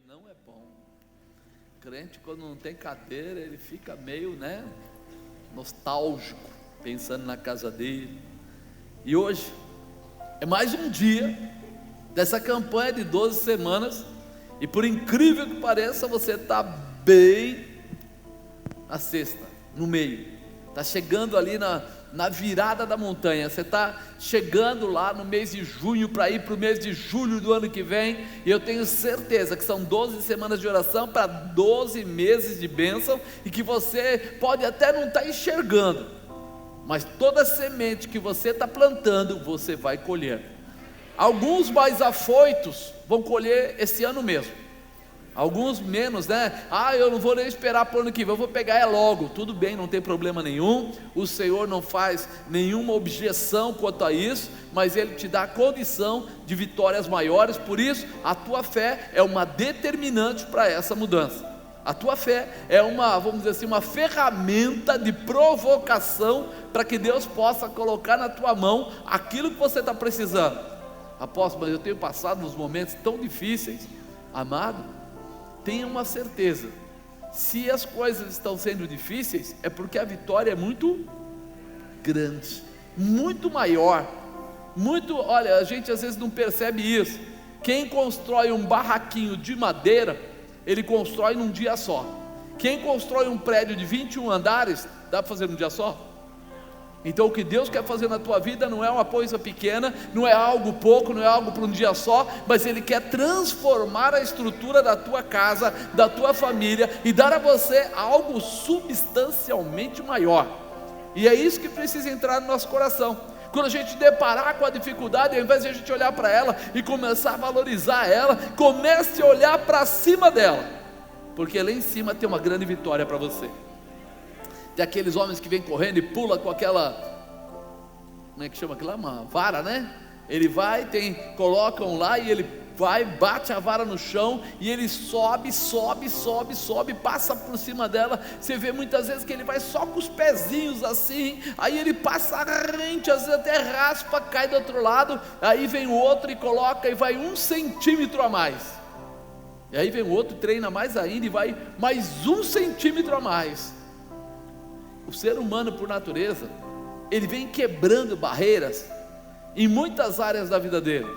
não é bom. Crente, quando não tem cadeira, ele fica meio, nostálgico, pensando na casa dele. E hoje é mais um dia dessa campanha de 12 semanas, e por incrível que pareça, você está bem na sexta, no meio, está chegando ali na virada da montanha. Você está chegando lá no mês de junho para ir para o mês de julho do ano que vem, e eu tenho certeza que são 12 semanas de oração para 12 meses de bênção, e que você pode até não estar enxergando, mas toda semente que você está plantando, você vai colher. Alguns mais afoitos vão colher esse ano mesmo, alguns menos, eu não vou nem esperar para o ano que vem, eu vou pegar logo. Tudo bem, não tem problema nenhum, o Senhor não faz nenhuma objeção quanto a isso, mas Ele te dá a condição de vitórias maiores. Por isso, a tua fé é uma determinante para essa mudança. A tua fé é vamos dizer assim, uma ferramenta de provocação para que Deus possa colocar na tua mão aquilo que você está precisando. Apóstolo, mas eu tenho passado nos momentos tão difíceis. Amado, tenha uma certeza: se as coisas estão sendo difíceis, é porque a vitória é muito grande, muito maior, olha, a gente às vezes não percebe isso. Quem constrói um barraquinho de madeira, ele constrói num dia só. Quem constrói um prédio de 21 andares, dá para fazer num dia só? Então o que Deus quer fazer na tua vida não é uma coisa pequena, não é algo pouco, não é algo para um dia só, mas Ele quer transformar a estrutura da tua casa, da tua família, e dar a você algo substancialmente maior. E é isso que precisa entrar no nosso coração. Quando a gente deparar com a dificuldade, ao invés de a gente olhar para ela e começar a valorizar ela, comece a olhar para cima dela, porque lá em cima tem uma grande vitória para você. Tem aqueles homens que vêm correndo e pula com aquela, como é que chama aquilo lá? Uma vara, Ele vai, colocam lá, e ele vai, bate a vara no chão, e ele sobe, passa por cima dela. Você vê muitas vezes que ele vai só com os pezinhos assim, aí ele passa rente, às vezes até raspa, cai do outro lado, aí vem o outro e coloca, e vai 1 centímetro a mais, e aí vem o outro, treina mais ainda, e vai mais 1 centímetro a mais. O ser humano, por natureza, ele vem quebrando barreiras em muitas áreas da vida dele,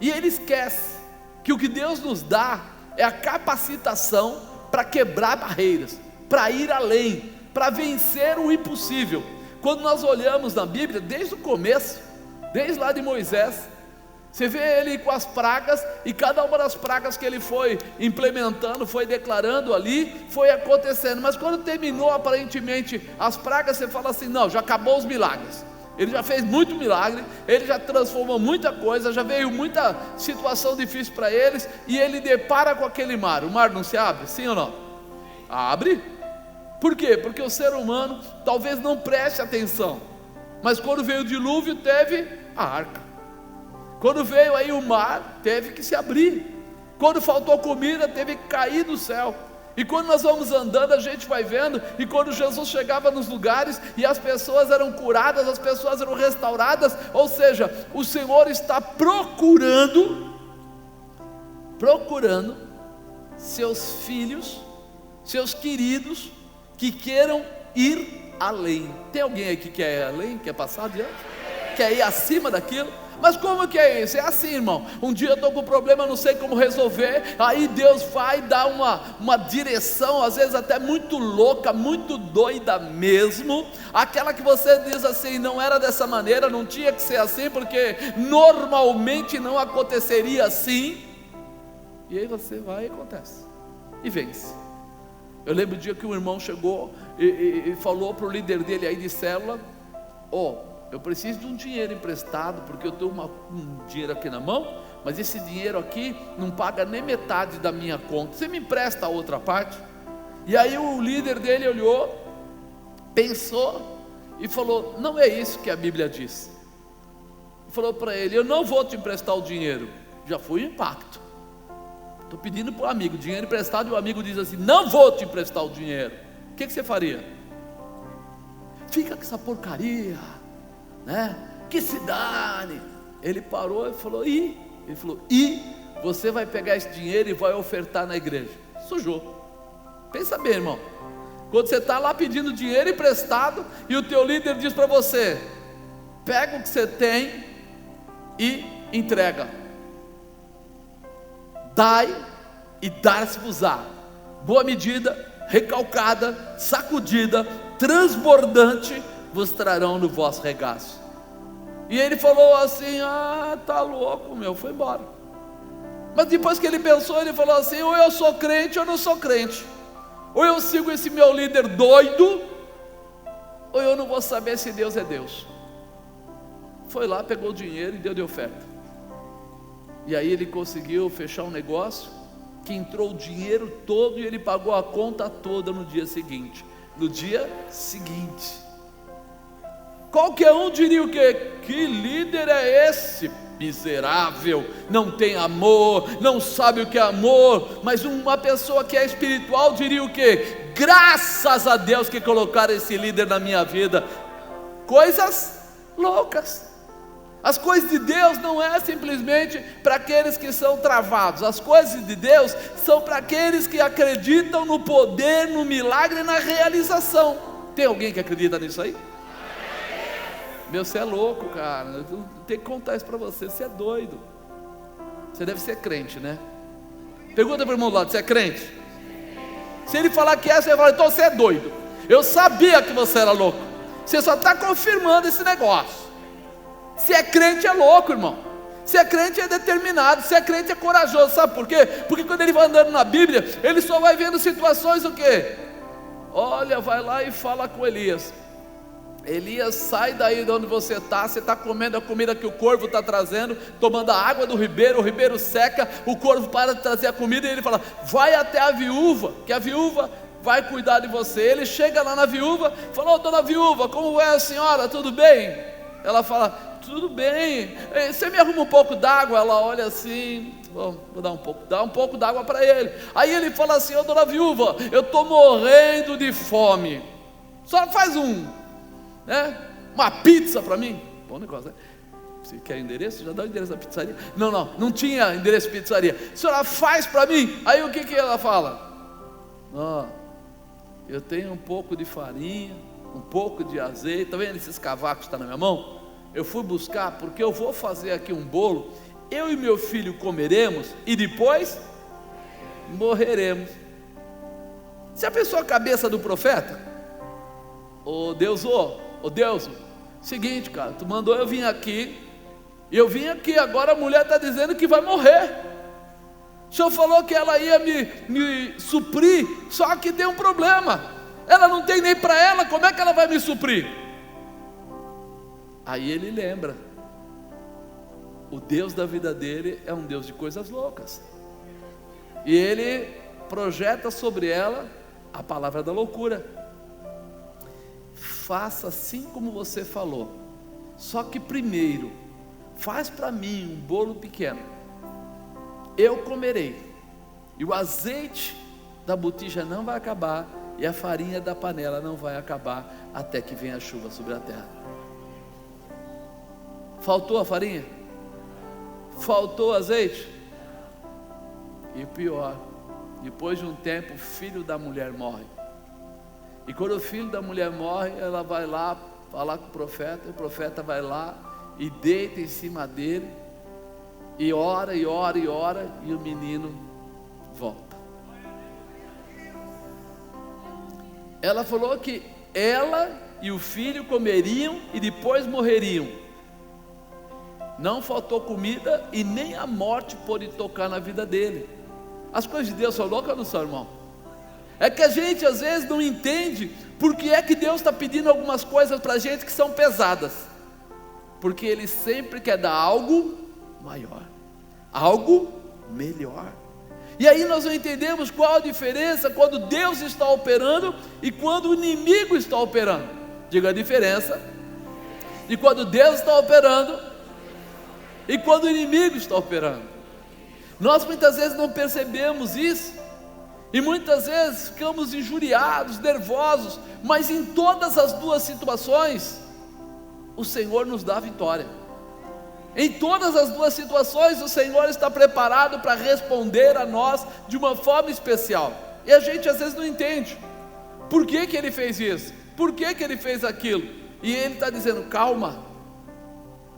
e ele esquece que o que Deus nos dá é a capacitação para quebrar barreiras, para ir além, para vencer o impossível. Quando nós olhamos na Bíblia, desde o começo, desde lá de Moisés, você vê ele com as pragas, e cada uma das pragas que ele foi implementando, foi declarando ali, foi acontecendo. Mas quando terminou aparentemente as pragas, você fala assim: não, já acabou os milagres. Ele já fez muito milagre, ele já transformou muita coisa, já veio muita situação difícil para eles, e ele depara com aquele mar. O mar não se abre? Sim ou não? Abre. Por quê? Porque o ser humano talvez não preste atenção, mas quando veio o dilúvio, teve a arca. Quando veio aí o mar, teve que se abrir. Quando faltou comida, teve que cair do céu. E quando nós vamos andando, a gente vai vendo, e quando Jesus chegava nos lugares, e as pessoas eram curadas, as pessoas eram restauradas, ou seja, o Senhor está procurando seus filhos, seus queridos, que queiram ir além. Tem alguém aí que quer ir além, quer passar adiante, quer ir acima daquilo? Mas como que é isso? É assim, irmão, um dia eu estou com um problema, não sei como resolver, aí Deus vai dar uma direção, às vezes até muito louca, muito doida mesmo, aquela que você diz assim: não era dessa maneira, não tinha que ser assim, porque normalmente não aconteceria assim, e aí você vai e acontece, e vence. Eu lembro o dia que um irmão chegou e falou para o líder dele aí de célula: eu preciso de um dinheiro emprestado, porque eu tenho um dinheiro aqui na mão, mas esse dinheiro aqui não paga nem metade da minha conta, você me empresta a outra parte? E aí o líder dele olhou, pensou e falou: não é isso que a Bíblia diz. E falou para ele: eu não vou te emprestar o dinheiro. Já foi o impacto. Estou pedindo para o amigo dinheiro emprestado, e o amigo diz assim: não vou te emprestar o dinheiro. O que você faria? Fica com essa porcaria, que se dane. Ele parou e falou: ele falou: você vai pegar esse dinheiro e vai ofertar na igreja. Sujou. Pensa bem, irmão. Quando você está lá pedindo dinheiro emprestado e o teu líder diz para você: pega o que você tem e entrega. Dai e dar-se-vos-á. Boa medida, recalcada, sacudida, transbordante, vos trarão no vosso regaço. E ele falou assim: ah, tá louco, meu, foi embora. Mas depois que ele pensou, ele falou assim: ou eu sou crente ou eu não sou crente. Ou eu sigo esse meu líder doido, ou eu não vou saber se Deus é Deus. Foi lá, pegou o dinheiro e deu de oferta. E aí ele conseguiu fechar um negócio que entrou o dinheiro todo e ele pagou a conta toda no dia seguinte. No dia seguinte, qualquer um diria o quê? Que líder é esse? Miserável, não tem amor, não sabe o que é amor. Mas uma pessoa que é espiritual diria o quê? Graças a Deus que colocaram esse líder na minha vida. Coisas loucas. As coisas de Deus não é simplesmente para aqueles que são travados. As coisas de Deus são para aqueles que acreditam no poder, no milagre e na realização. Tem alguém que acredita nisso aí? Meu, você é louco, cara. Eu tenho que contar isso para você. Você é doido. Você deve ser crente, né? Pergunta para o irmão do lado: você é crente? Se ele falar que é, você fala: então você é doido. Eu sabia que você era louco. Você só está confirmando esse negócio. Se é crente é louco, irmão. Se é crente é determinado. Se é crente é corajoso. Sabe por quê? Porque quando ele vai andando na Bíblia, ele só vai vendo situações o quê? Olha, vai lá e fala com Elias: Elias, sai daí de onde você está comendo a comida que o corvo está trazendo, tomando a água do ribeiro, o ribeiro seca, o corvo para de trazer a comida, e ele fala: vai até a viúva, que a viúva vai cuidar de você. Ele chega lá na viúva, fala: ô dona viúva, como é a senhora, tudo bem? Ela fala: tudo bem, você me arruma um pouco d'água? Ela olha assim: bom, vou dar um pouco d'água para ele. Aí ele fala assim: ô dona viúva, eu estou morrendo de fome, só faz uma pizza para mim. Bom negócio, né? Você quer endereço? Já dá o endereço da pizzaria. Não tinha endereço de pizzaria. A senhora faz para mim. Aí o que ela fala? Eu tenho um pouco de farinha, um pouco de azeite. Está vendo esses cavacos que estão na minha mão? Eu fui buscar porque eu vou fazer aqui um bolo. Eu e meu filho comeremos e depois morreremos. Se a pessoa cabeça do profeta: ô Deus, seguinte, cara, tu mandou eu vir aqui, agora a mulher está dizendo que vai morrer. O senhor falou que ela ia me suprir, só que tem um problema, ela não tem nem para ela, como é que ela vai me suprir? Aí ele lembra, o Deus da vida dele é um Deus de coisas loucas, e ele projeta sobre ela a palavra da loucura: faça assim como você falou, só que primeiro faz para mim um bolo pequeno, eu comerei, e o azeite da botija não vai acabar, e a farinha da panela não vai acabar, até que venha a chuva sobre a terra. Faltou a farinha? Faltou o azeite? E pior, depois de um tempo o filho da mulher morre. E quando o filho da mulher morre, ela vai lá falar com o profeta vai lá e deita em cima dele, e ora, e o menino volta. Ela falou que ela e o filho comeriam e depois morreriam. Não faltou comida e nem a morte pôde tocar na vida dele. As coisas de Deus são loucas ou não são, irmão? É que a gente às vezes não entende porque é que Deus está pedindo algumas coisas para a gente que são pesadas, porque Ele sempre quer dar algo maior, algo melhor. E aí nós não entendemos qual a diferença quando Deus está operando e quando o inimigo está operando. Diga a diferença de quando Deus está operando e quando o inimigo está operando. Nós muitas vezes não percebemos isso, e muitas vezes ficamos injuriados, nervosos, mas em todas as duas situações, o Senhor nos dá vitória. Em todas as duas situações, o Senhor está preparado para responder a nós de uma forma especial. E a gente às vezes não entende. Por que que Ele fez isso? Por que que Ele fez aquilo? E Ele está dizendo, calma.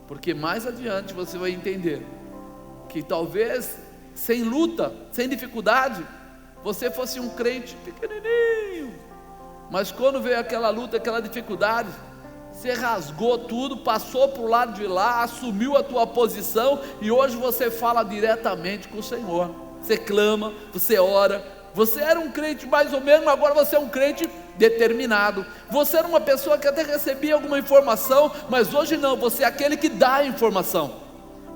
Porque mais adiante você vai entender que talvez sem luta, sem dificuldade, você fosse um crente pequenininho. Mas quando veio aquela luta, aquela dificuldade, você rasgou tudo, passou para o lado de lá, assumiu a tua posição, e hoje você fala diretamente com o Senhor. Você clama, você ora. Você era um crente mais ou menos, agora você é um crente determinado. Você era uma pessoa que até recebia alguma informação, mas hoje não, você é aquele que dá a informação.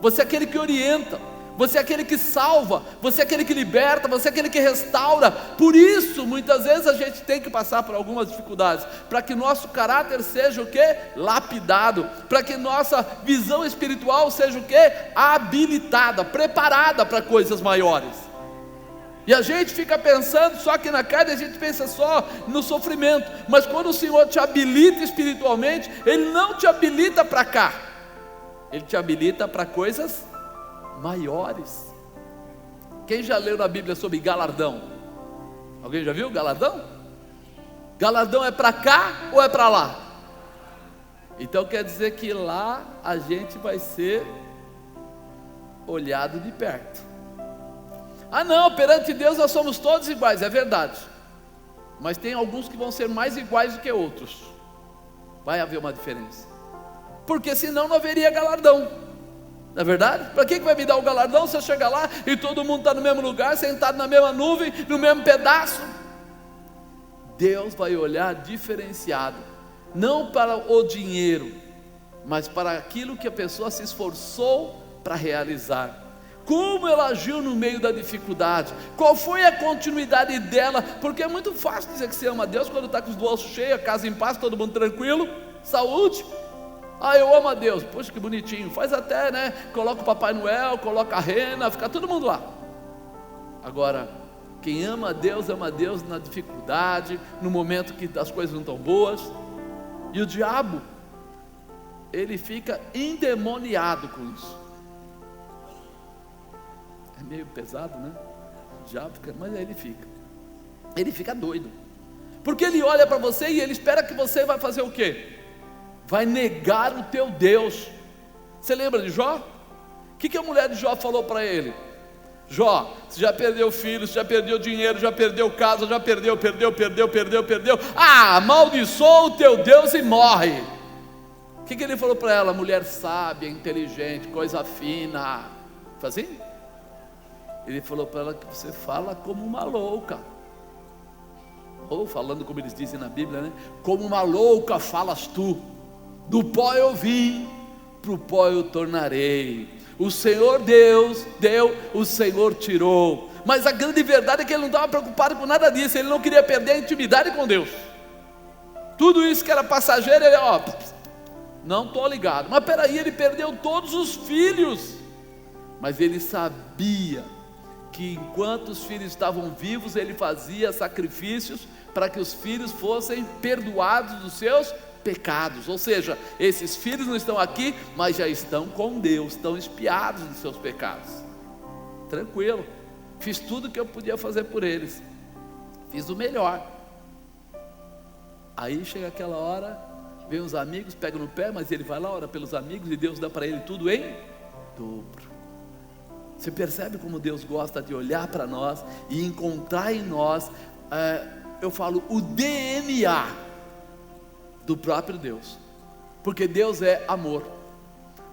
Você é aquele que orienta. Você é aquele que salva, você é aquele que liberta, você é aquele que restaura. Por isso, muitas vezes a gente tem que passar por algumas dificuldades, para que nosso caráter seja o quê? Lapidado, para que nossa visão espiritual seja o quê? Habilitada, preparada para coisas maiores. E a gente fica pensando só que na carne, a gente pensa só no sofrimento, mas quando o Senhor te habilita espiritualmente, Ele não te habilita para cá, Ele te habilita para coisas maiores. Quem já leu na Bíblia sobre galardão? Alguém já viu galardão? Galardão é para cá ou é para lá? Então quer dizer que lá a gente vai ser olhado de perto. Ah não, perante Deus nós somos todos iguais, é verdade, mas tem alguns que vão ser mais iguais do que outros. Vai haver uma diferença, porque senão não haveria galardão. Não é verdade? Para que vai me dar o galardão se eu chegar lá e todo mundo está no mesmo lugar, sentado na mesma nuvem, no mesmo pedaço? Deus vai olhar diferenciado, não para o dinheiro, mas para aquilo que a pessoa se esforçou para realizar. Como ela agiu no meio da dificuldade, qual foi a continuidade dela? Porque é muito fácil dizer que você ama a Deus quando está com os bolsos cheios, a casa em paz, todo mundo tranquilo, saúde. Ah, eu amo a Deus, poxa que bonitinho, faz até, né, coloca o Papai Noel, coloca a rena, fica todo mundo lá. Agora, quem ama a Deus na dificuldade, no momento que as coisas não estão boas. E o diabo, ele fica endemoniado com isso. É meio pesado, né? O diabo fica, mas aí ele fica doido, porque ele olha para você e ele espera que você vai fazer o quê? Vai negar o teu Deus. Você lembra de Jó? O que a mulher de Jó falou para ele? Jó, você já perdeu filhos, já perdeu dinheiro, já perdeu casa, já perdeu. Amaldiçoa o teu Deus e morre. O que ele falou para ela? Mulher sábia, inteligente, coisa fina. Foi assim? Ele falou para ela que você fala como uma louca. Ou falando como eles dizem na Bíblia, né? Como uma louca falas tu. Do pó eu vim, para o pó eu tornarei. O Senhor Deus deu, o Senhor tirou. Mas a grande verdade é que ele não estava preocupado com nada disso. Ele não queria perder a intimidade com Deus. Tudo isso que era passageiro, ele, não estou ligado. Mas peraí, ele perdeu todos os filhos. Mas ele sabia que enquanto os filhos estavam vivos, ele fazia sacrifícios para que os filhos fossem perdoados dos seus pecados. Ou seja, esses filhos não estão aqui, mas já estão com Deus, estão expiados dos seus pecados. Tranquilo, fiz tudo que eu podia fazer por eles, fiz o melhor. Aí chega aquela hora, vem os amigos, pegam no pé, mas ele vai lá, ora pelos amigos, e Deus dá para ele tudo em dobro. Você percebe como Deus gosta de olhar para nós e encontrar em nós, eu falo, o DNA do próprio Deus, porque Deus é amor,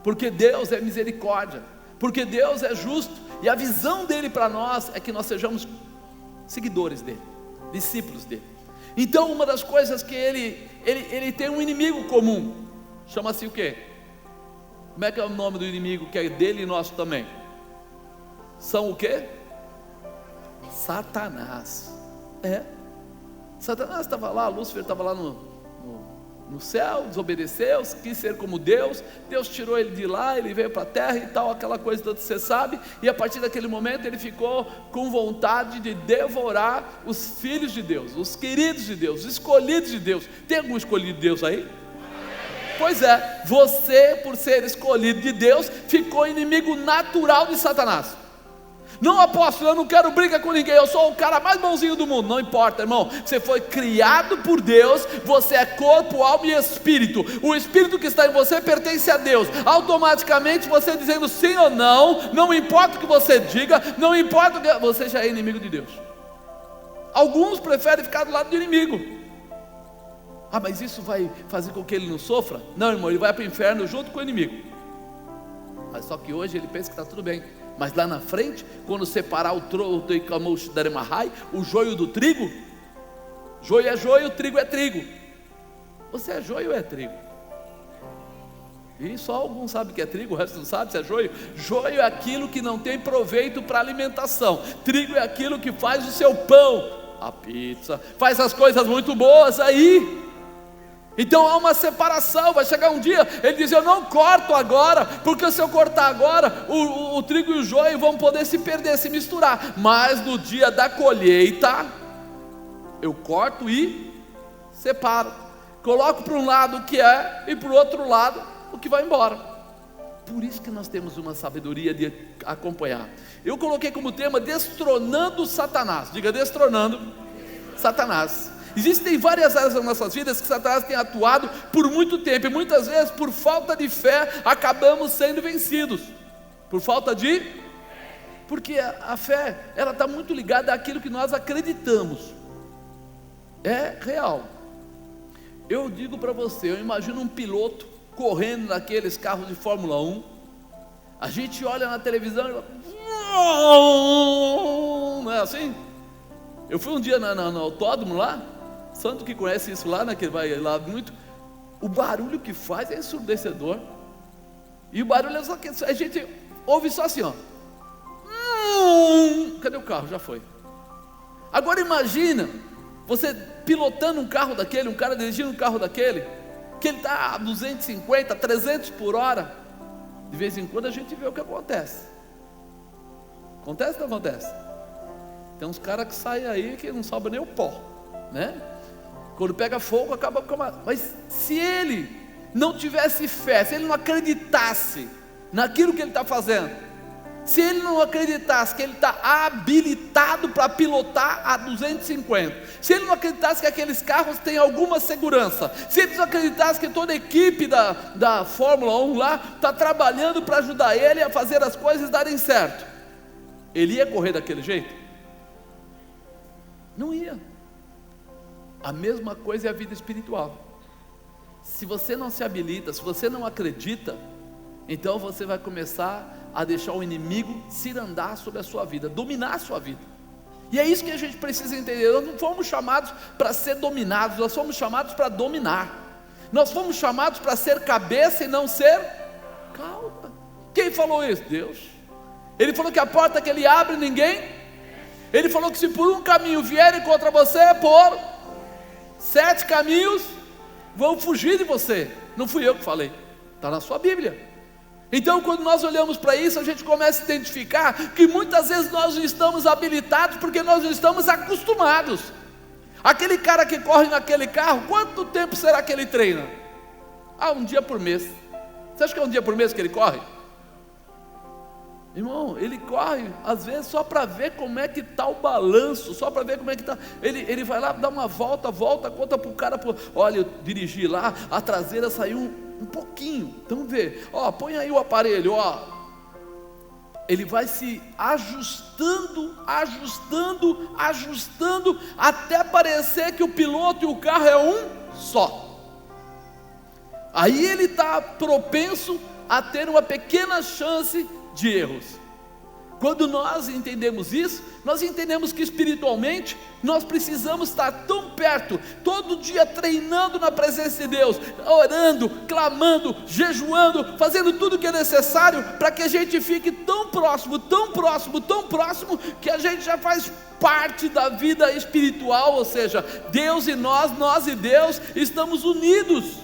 porque Deus é misericórdia, porque Deus é justo, e a visão dele para nós é que nós sejamos seguidores dele, discípulos dele. Então uma das coisas que ele tem um inimigo comum, chama-se o quê? Como é que é o nome do inimigo que é dele e nosso também? São o quê? Satanás. Satanás estava lá, Lúcifer estava lá no céu, desobedeceu, quis ser como Deus. Deus tirou ele de lá, ele veio para a terra e tal, aquela coisa toda que você sabe. E a partir daquele momento ele ficou com vontade de devorar os filhos de Deus, os queridos de Deus, os escolhidos de Deus. Tem algum escolhido de Deus aí? Pois é, você, por ser escolhido de Deus, ficou inimigo natural de Satanás. Não, apóstolo, eu não quero briga com ninguém, eu sou o cara mais bonzinho do mundo. Não importa, irmão, você foi criado por Deus, você é corpo, alma e espírito. O espírito que está em você pertence a Deus. Automaticamente você dizendo sim ou não, não importa o que você diga, não importa o que... você já é inimigo de Deus. Alguns preferem ficar do lado do inimigo. Ah, mas isso vai fazer com que ele não sofra? Não, irmão, ele vai para o inferno junto com o inimigo. Mas só que hoje ele pensa que está tudo bem. Mas lá na frente, quando separar o joio do trigo, joio é joio, trigo é trigo. Você é joio ou é trigo? E só alguns sabem que é trigo, o resto não sabe se é joio. Joio é aquilo que não tem proveito para alimentação. Trigo é aquilo que faz o seu pão, a pizza, faz as coisas muito boas aí. Então há uma separação. Vai chegar um dia, ele diz: eu não corto agora, porque se eu cortar agora, o trigo e o joio vão poder se perder, se misturar. Mas no dia da colheita, eu corto e separo. Coloco para um lado o que é, e para o outro lado o que vai embora. Por isso que nós temos uma sabedoria de acompanhar. Eu coloquei como tema: destronando Satanás. Diga: destronando Satanás. Existem várias áreas das nossas vidas que Satanás tem atuado por muito tempo, e muitas vezes por falta de fé acabamos sendo vencidos. Por falta de... porque a fé, ela está muito ligada àquilo que nós acreditamos. É real. Eu digo para você, eu imagino um piloto correndo naqueles carros de Fórmula 1. A gente olha na televisão e fala, não é assim? Eu fui um dia no autódromo lá, santo que conhece isso lá, né, que vai lá muito. O barulho que faz é ensurdecedor. E o barulho é só que a gente ouve só assim, ó. Cadê o carro? Já foi. Agora imagina você pilotando um carro daquele, um cara dirigindo um carro daquele, que ele está a 250, 300 por hora. De vez em quando a gente vê o que acontece. Acontece ou não acontece? Tem uns caras que saem aí que não sobra nem o pó, né? Quando pega fogo acaba com uma... Mas se ele não tivesse fé, se ele não acreditasse naquilo que ele está fazendo, se ele não acreditasse que ele está habilitado para pilotar a 250, se ele não acreditasse que aqueles carros têm alguma segurança, se ele não acreditasse que toda a equipe da Fórmula 1 lá está trabalhando para ajudar ele a fazer as coisas darem certo, ele ia correr daquele jeito? Não ia. A mesma coisa é a vida espiritual. Se você não se habilita, se você não acredita, então você vai começar a deixar o inimigo cirandar sobre a sua vida, dominar a sua vida. E é isso que a gente precisa entender. Nós não fomos chamados para ser dominados, nós fomos chamados para dominar. Nós fomos chamados para ser cabeça e não ser cauda. Quem falou isso? Deus. Ele falou que a porta que ele abre ninguém. Ele falou que se por um caminho vierem contra você, por 7 caminhos vão fugir de você. Não fui eu que falei, está na sua Bíblia. Então quando nós olhamos para isso, a gente começa a identificar que muitas vezes nós não estamos habilitados, porque nós não estamos acostumados. Aquele cara que corre naquele carro, quanto tempo será que ele treina? Um dia por mês. Você acha que é um dia por mês que ele corre? Irmão, ele corre às vezes só para ver como é que está o balanço, só para ver como é que está. Ele vai lá, dá uma volta, conta para o cara, olha, eu dirigi lá, a traseira saiu um pouquinho, então vê, põe aí o aparelho, ele vai se ajustando, até parecer que o piloto e o carro é um só. Aí ele está propenso a ter uma pequena chance de erros. Quando nós entendemos isso, nós entendemos que espiritualmente nós precisamos estar tão perto, todo dia treinando na presença de Deus, orando, clamando, jejuando, fazendo tudo o que é necessário, para que a gente fique tão próximo, que a gente já faz parte da vida espiritual, ou seja, Deus e nós e Deus estamos unidos.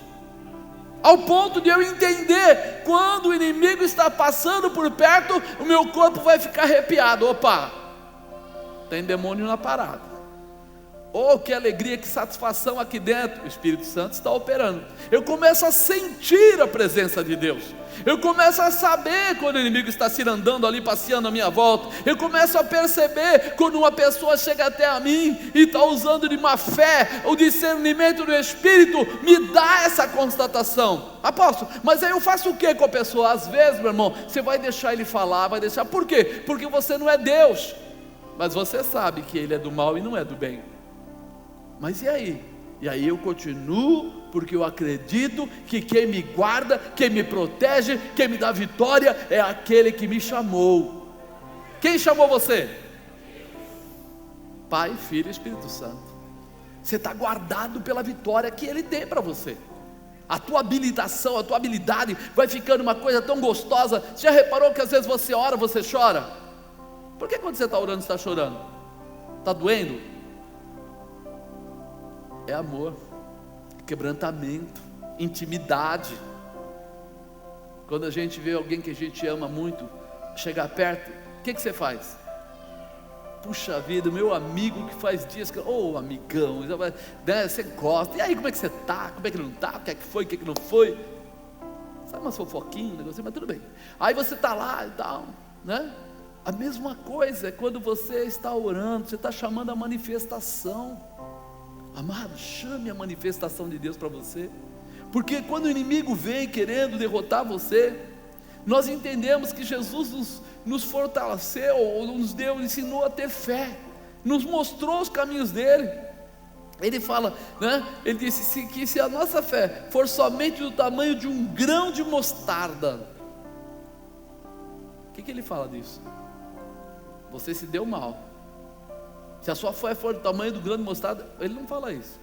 Ao ponto de eu entender, quando o inimigo está passando por perto, o meu corpo vai ficar arrepiado. Opa, tem demônio na parada. Oh, que alegria, que satisfação aqui dentro. O Espírito Santo está operando. Eu começo a sentir a presença de Deus. Eu começo a saber quando o inimigo está se andando ali, passeando à minha volta. Eu começo a perceber quando uma pessoa chega até a mim e está usando de má fé. O discernimento do Espírito me dá essa constatação. Apóstolo, mas aí eu faço o que com a pessoa? Às vezes, meu irmão, você vai deixar ele falar, vai deixar. Por quê? Porque você não é Deus, mas você sabe que ele é do mal e não é do bem. Mas e aí? E aí eu continuo, porque eu acredito que quem me guarda, quem me protege, quem me dá vitória é aquele que me chamou. Quem chamou você? Pai, Filho e Espírito Santo. Você está guardado pela vitória que Ele tem para você. A tua habilitação, a tua habilidade vai ficando uma coisa tão gostosa. Você já reparou que às vezes você ora, você chora? Por que quando você está orando, você está chorando? Está doendo? É amor, quebrantamento, intimidade. Quando a gente vê alguém que a gente ama muito chegar perto, o que você faz? Puxa vida, meu amigo que faz dias que... Ô amigão, né, você gosta. E aí, como é que você está? Como é que não está? O que é que foi? O que é que não foi? Sabe umas fofoquinhas, um negocinho, mas tudo bem. Aí você está lá e tal, né? A mesma coisa é quando você está orando, você está chamando a manifestação. Amado, chame a manifestação de Deus para você, porque quando o inimigo vem querendo derrotar você, nós entendemos que Jesus nos fortaleceu, ou nos deu, ensinou a ter fé, nos mostrou os caminhos dele. Ele fala, né? Ele disse que se a nossa fé for somente do tamanho de um grão de mostarda, o que ele fala disso? Você se deu mal. Se a sua fé for do tamanho do grão de mostarda, ele não fala isso.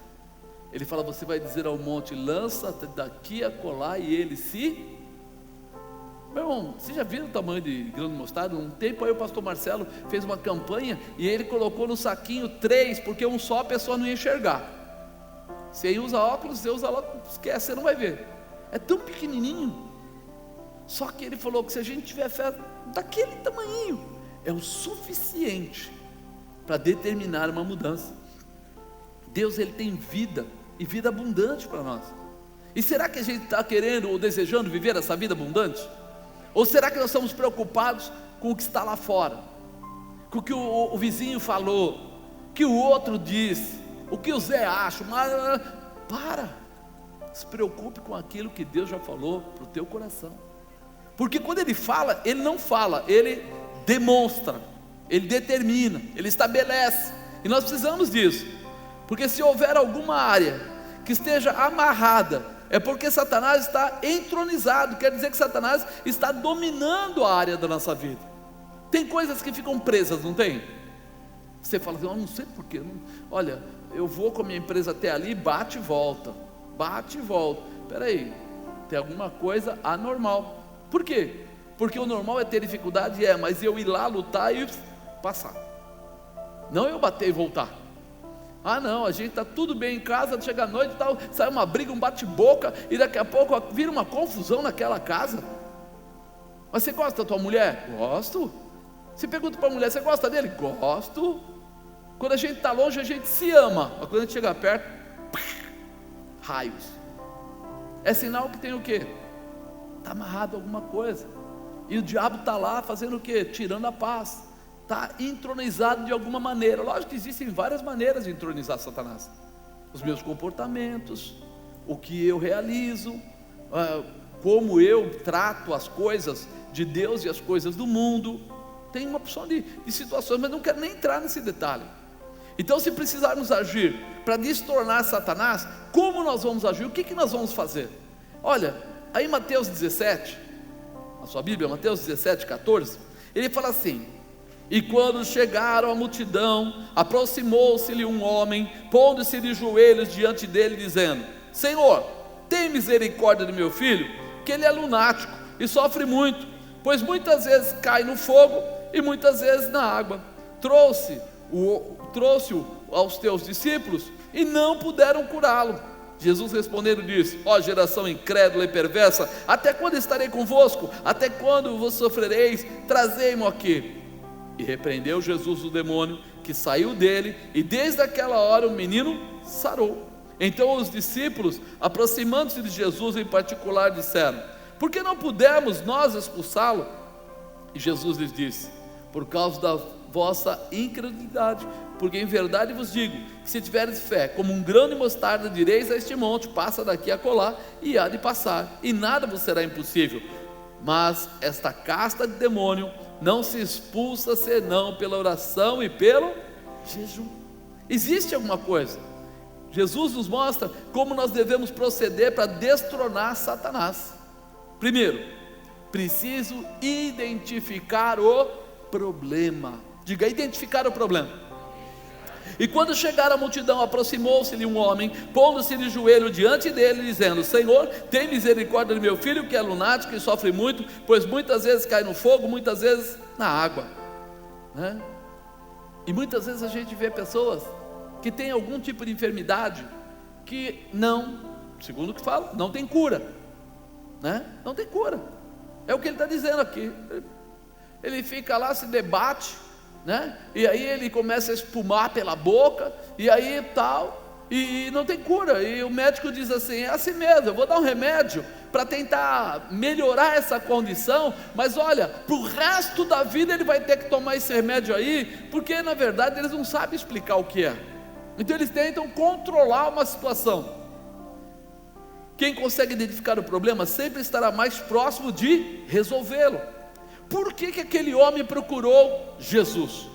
Ele fala, você vai dizer ao monte, lança-te daqui a colar, e ele se... Meu irmão, você já viu o tamanho de grão de mostarda? Um tempo aí o pastor Marcelo fez uma campanha, e ele colocou no saquinho 3, porque um só a pessoa não ia enxergar. Você usa óculos, você usa óculos, esquece, você não vai ver. É tão pequenininho. Só que ele falou que se a gente tiver fé daquele tamanho, é o suficiente para determinar uma mudança. Deus, Ele tem vida, e vida abundante para nós. E será que a gente está querendo ou desejando viver essa vida abundante? Ou será que nós estamos preocupados com o que está lá fora, com o que o vizinho falou, o que o outro disse, o que o Zé acha? Se preocupe com aquilo que Deus já falou para o teu coração, porque quando Ele fala, Ele não fala, Ele demonstra, Ele determina, Ele estabelece, e nós precisamos disso, porque se houver alguma área que esteja amarrada, é porque Satanás está entronizado, quer dizer que Satanás está dominando a área da nossa vida. Tem coisas que ficam presas, não tem? Você fala assim, eu não sei porquê, olha, eu vou com a minha empresa até ali, bate e volta, espera aí, tem alguma coisa anormal. Por quê? Porque o normal é ter dificuldade, mas eu ir lá lutar e passar, não eu bater e voltar. Não, a gente está tudo bem em casa, chega à noite e tal, sai uma briga, um bate-boca, e daqui a pouco vira uma confusão naquela casa. Mas você gosta da tua mulher? Gosto. Você pergunta para a mulher, você gosta dele? Gosto. Quando a gente está longe, a gente se ama, mas quando a gente chega perto, raios. É sinal que tem o quê? Está amarrado alguma coisa, e o diabo está lá fazendo o quê? Tirando a paz. Está entronizado de alguma maneira. Lógico que existem várias maneiras de entronizar Satanás. Os meus comportamentos, o que eu realizo, como eu trato as coisas de Deus e as coisas do mundo. Tem uma opção de situações, mas não quero nem entrar nesse detalhe. Então, se precisarmos agir para destornar Satanás, como nós vamos agir? O que nós vamos fazer? Olha, aí em Mateus 17, a sua Bíblia, Mateus 17, 14, ele fala assim: e quando chegaram a multidão, aproximou-se-lhe um homem, pondo-se de joelhos diante dele, dizendo: Senhor, tem misericórdia do meu filho, que ele é lunático e sofre muito, pois muitas vezes cai no fogo e muitas vezes na água. Trouxe-o aos teus discípulos e não puderam curá-lo. Jesus respondendo disse: ó geração incrédula e perversa, até quando estarei convosco? Até quando vos sofrereis? Trazei-mo aqui. E repreendeu Jesus o demônio, que saiu dele, e desde aquela hora o menino sarou. Então os discípulos, aproximando-se de Jesus em particular, disseram: por que não pudemos nós expulsá-lo? E Jesus lhes disse: por causa da vossa incredulidade. Porque em verdade vos digo, que se tiveres fé como um grão de mostarda, direis a este monte: passa daqui a acolá, e há de passar, e nada vos será impossível. Mas esta casta de demônio não se expulsa senão pela oração e pelo jejum. Existe alguma coisa. Jesus nos mostra como nós devemos proceder para destronar Satanás. Primeiro, preciso identificar o problema. Diga: identificar o problema. E quando chegaram a multidão, aproximou-se-lhe um homem, pondo-se de joelho diante dele, dizendo: Senhor, tem misericórdia do meu filho, que é lunático e sofre muito, pois muitas vezes cai no fogo, muitas vezes na água, né? E muitas vezes a gente vê pessoas que têm algum tipo de enfermidade que não, segundo o que fala, não tem cura, né? Não tem cura. É o que ele está dizendo aqui. Ele fica lá, se debate, né? E aí ele começa a espumar pela boca, e aí tal, e não tem cura. E o médico diz assim: é assim mesmo, eu vou dar um remédio para tentar melhorar essa condição, mas olha, para o resto da vida ele vai ter que tomar esse remédio aí, porque na verdade eles não sabem explicar o que é. Então eles tentam controlar uma situação. Quem consegue identificar o problema sempre estará mais próximo de resolvê-lo. Por que aquele homem procurou Jesus?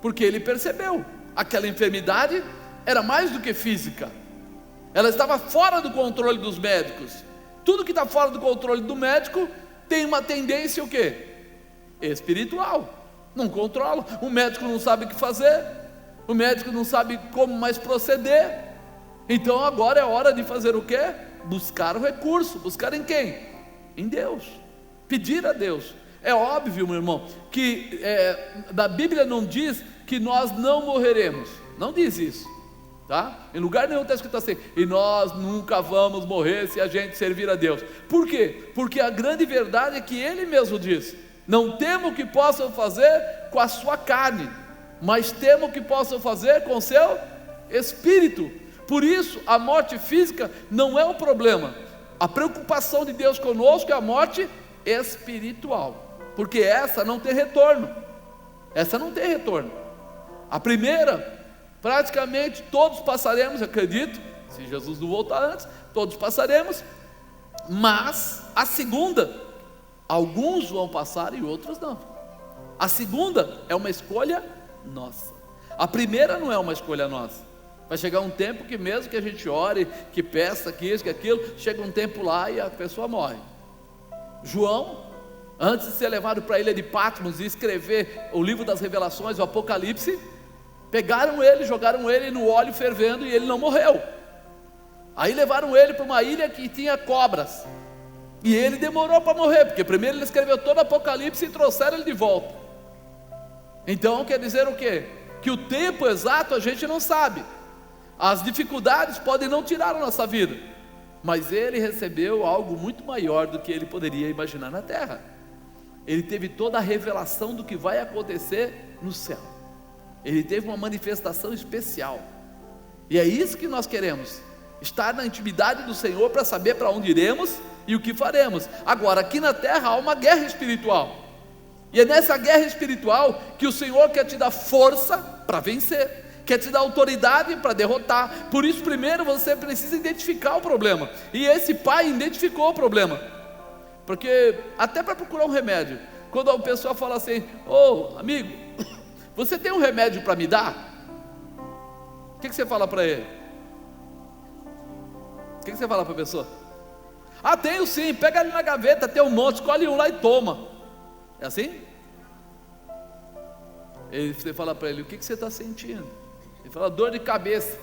Porque ele percebeu, aquela enfermidade era mais do que física, ela estava fora do controle dos médicos. Tudo que está fora do controle do médico tem uma tendência o quê? Espiritual. Não controla, o médico não sabe o que fazer, o médico não sabe como mais proceder. Então agora é hora de fazer o quê? Buscar o recurso. Buscar em quem? Em Deus. Pedir a Deus. É óbvio, meu irmão, que da Bíblia não diz que nós não morreremos. Não diz isso, tá? Em lugar nenhum está escrito assim: e nós nunca vamos morrer se a gente servir a Deus. Por quê? Porque a grande verdade é que Ele mesmo diz: não temo o que possam fazer com a sua carne, mas temo o que possam fazer com o seu espírito. Por isso a morte física não é o problema. A preocupação de Deus conosco é a morte espiritual, porque essa não tem retorno. Essa não tem retorno. A primeira, praticamente todos passaremos, acredito, se Jesus não voltar antes, todos passaremos. Mas a segunda, alguns vão passar e outros não. A segunda é uma escolha nossa. A primeira não é uma escolha nossa. Vai chegar um tempo que mesmo que a gente ore, que peça, que isso, que aquilo, chega um tempo lá e a pessoa morre. João, antes de ser levado para a ilha de Patmos e escrever o livro das revelações, o Apocalipse, pegaram ele, jogaram ele no óleo fervendo e ele não morreu. Aí levaram ele para uma ilha que tinha cobras, e ele demorou para morrer, porque primeiro ele escreveu todo o Apocalipse e trouxeram ele de volta. Então quer dizer o quê? Que o tempo exato a gente não sabe. As dificuldades podem não tirar a nossa vida, mas ele recebeu algo muito maior do que ele poderia imaginar na terra. Ele teve toda a revelação do que vai acontecer no céu. Ele teve uma manifestação especial. E é isso que nós queremos: estar na intimidade do Senhor para saber para onde iremos e o que faremos. Agora, aqui na terra há uma guerra espiritual, e é nessa guerra espiritual que o Senhor quer te dar força para vencer, quer te dar autoridade para derrotar. Por isso primeiro você precisa identificar o problema. E esse pai identificou o problema, porque até para procurar um remédio, quando a pessoa fala assim: ô amigo, você tem um remédio para me dar? O que você fala para ele? O que você fala para a pessoa? Ah, tenho sim, pega ali na gaveta, tem um monte, escolhe um lá e toma. É assim? Você fala para ele: o que você está sentindo? Ele fala: dor de cabeça,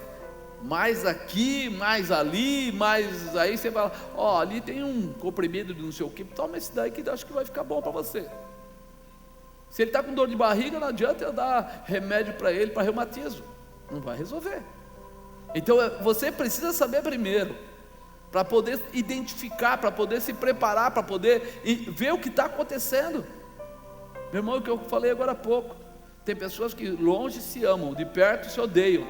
mais aqui, mais ali, mais aí. Você fala: ó, ali tem um comprimido de não sei o que, toma esse daí que eu acho que vai ficar bom para você. Se ele está com dor de barriga, não adianta eu dar remédio para ele para reumatismo, não vai resolver. Então você precisa saber primeiro, para poder identificar, para poder se preparar, para poder ver o que está acontecendo. Meu irmão, o que eu falei agora há pouco, tem pessoas que longe se amam, de perto se odeiam.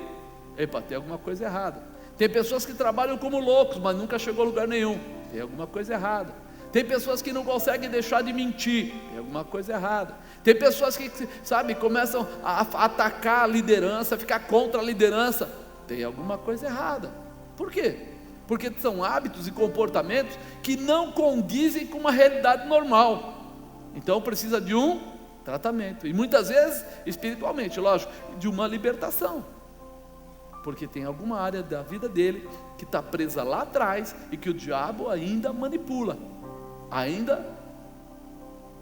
Epa, tem alguma coisa errada. Tem pessoas que trabalham como loucos, mas nunca chegou a lugar nenhum. Tem alguma coisa errada. Tem pessoas que não conseguem deixar de mentir. Tem alguma coisa errada. Tem pessoas que, sabe, começam a atacar a liderança, a ficar contra a liderança. Tem alguma coisa errada. Por quê? Porque são hábitos e comportamentos que não condizem com uma realidade normal. Então precisa de um tratamento. E muitas vezes, espiritualmente, lógico, de uma libertação. Porque tem alguma área da vida dele que está presa lá atrás e que o diabo ainda manipula, ainda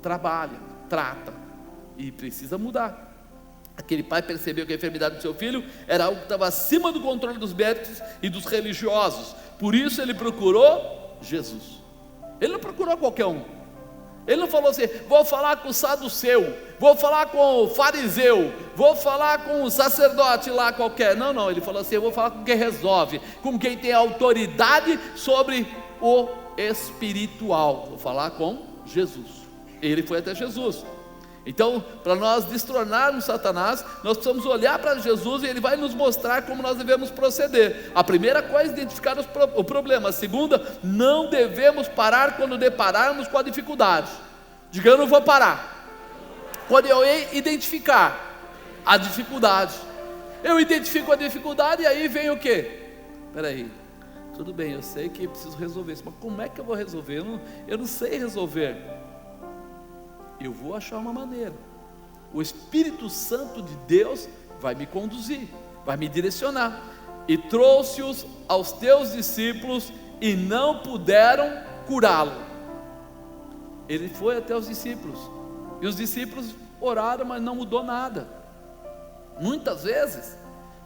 trabalha, trata, e precisa mudar. Aquele pai percebeu que a enfermidade do seu filho era algo que estava acima do controle dos médicos e dos religiosos. Por isso ele procurou Jesus. Ele não procurou qualquer um. Ele não falou assim: vou falar com o saduceu, vou falar com o fariseu, vou falar com o sacerdote lá qualquer. Não, não, ele falou assim: eu vou falar com quem resolve, com quem tem autoridade sobre o espiritual. Vou falar com Jesus. Ele foi até Jesus. Então, para nós destronarmos Satanás, nós precisamos olhar para Jesus e Ele vai nos mostrar como nós devemos proceder. A primeira coisa é identificar o problema. A segunda, não devemos parar quando depararmos com a dificuldade. Diga: eu não vou parar. Quando eu identificar a dificuldade, eu identifico a dificuldade e aí vem o quê? Espera aí, tudo bem, eu sei que eu preciso resolver isso, mas como é que eu vou resolver? Eu não sei resolver. Eu vou achar uma maneira. O Espírito Santo de Deus vai me conduzir, vai me direcionar. E trouxe-os aos teus discípulos e não puderam curá-lo. Ele foi até os discípulos e os discípulos oraram, mas não mudou nada. Muitas vezes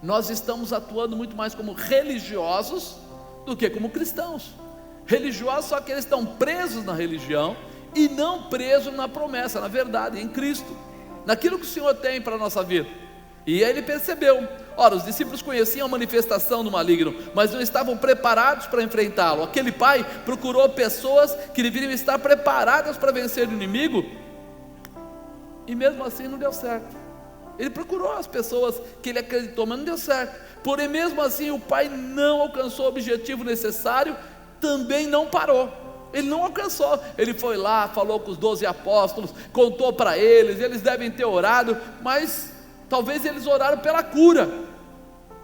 nós estamos atuando muito mais como religiosos do que como cristãos. Religiosos, só que eles estão presos na religião e não preso na promessa, na verdade, em Cristo, naquilo que o Senhor tem para a nossa vida. E ele percebeu. Ora, os discípulos conheciam a manifestação do maligno, mas não estavam preparados para enfrentá-lo. Aquele pai procurou pessoas que deveriam estar preparadas para vencer o inimigo, e mesmo assim não deu certo. Ele procurou as pessoas que ele acreditou, mas não deu certo. Porém, mesmo assim, o pai não alcançou o objetivo necessário, também não parou. Ele não alcançou. Ele foi lá, falou com os 12 apóstolos, contou para eles devem ter orado, mas talvez eles oraram pela cura.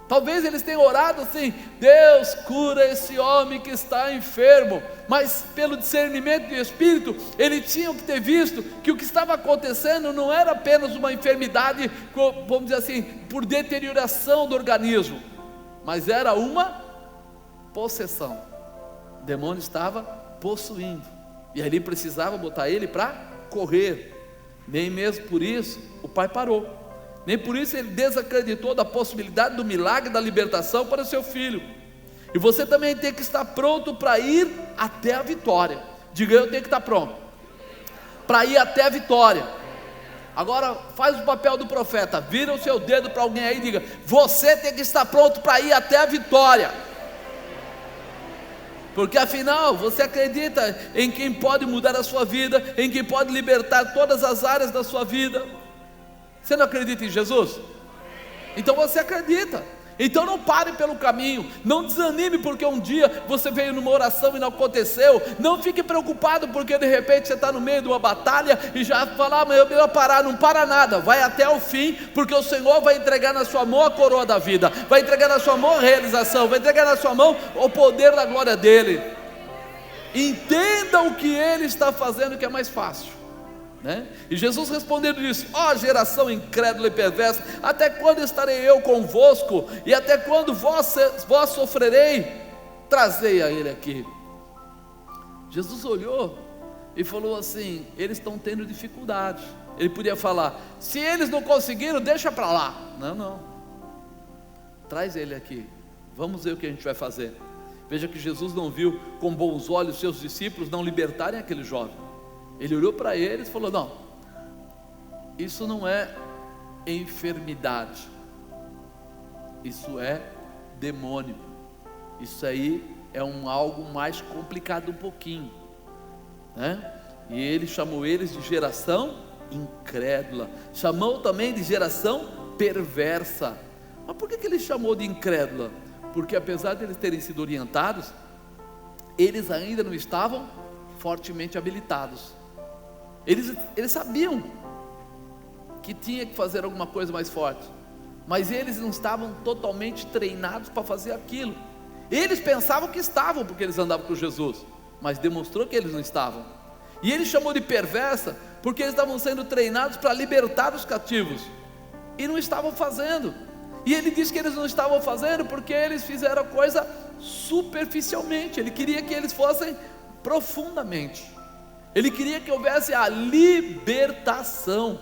Talvez eles tenham orado assim: Deus, cura esse homem que está enfermo. Mas pelo discernimento do Espírito, eles tinham que ter visto que o que estava acontecendo não era apenas uma enfermidade, vamos dizer assim, por deterioração do organismo, mas era uma possessão. O demônio estava possuindo, e ali precisava botar ele para correr. Nem mesmo por isso o pai parou, nem por isso ele desacreditou da possibilidade do milagre da libertação para o seu filho. E você também tem que estar pronto para ir até a vitória. Diga: eu tenho que estar pronto para ir até a vitória. Agora faz o papel do profeta, vira o seu dedo para alguém aí e diga: você tem que estar pronto para ir até a vitória. Porque afinal, você acredita em quem pode mudar a sua vida, em quem pode libertar todas as áreas da sua vida. Você não acredita em Jesus? Então você acredita. Então não pare pelo caminho, não desanime porque um dia você veio numa oração e não aconteceu. Não fique preocupado porque de repente você está no meio de uma batalha e já fala: mas eu melhor parar. Não para nada, vai até o fim, porque o Senhor vai entregar na sua mão a coroa da vida, vai entregar na sua mão a realização, vai entregar na sua mão o poder da glória dele. Entenda o que ele está fazendo, que é mais fácil. E Jesus respondendo disse: ó geração incrédula e perversa, até quando estarei eu convosco? E até quando vós sofrerei? Trazei a ele aqui. Jesus olhou e falou assim: eles estão tendo dificuldade. Ele podia falar: se eles não conseguiram, deixa para lá. Não, traz ele aqui, vamos ver o que a gente vai fazer. Veja que Jesus não viu com bons olhos seus discípulos não libertarem aquele jovem. Ele olhou para eles e falou: não, isso não é enfermidade, isso é demônio, isso aí é algo mais complicado um pouquinho, E ele chamou eles de geração incrédula. Chamou também de geração perversa. Mas por que ele chamou de incrédula? Porque apesar de eles terem sido orientados, eles ainda não estavam fortemente habilitados. Eles sabiam que tinha que fazer alguma coisa mais forte, mas eles não estavam totalmente treinados para fazer aquilo. Eles pensavam que estavam, porque eles andavam com Jesus, mas demonstrou que eles não estavam. E ele chamou de perversa, porque eles estavam sendo treinados para libertar os cativos, e não estavam fazendo. E ele disse que eles não estavam fazendo, porque eles fizeram a coisa superficialmente. Ele queria que eles fossem profundamente. Ele queria que houvesse a libertação.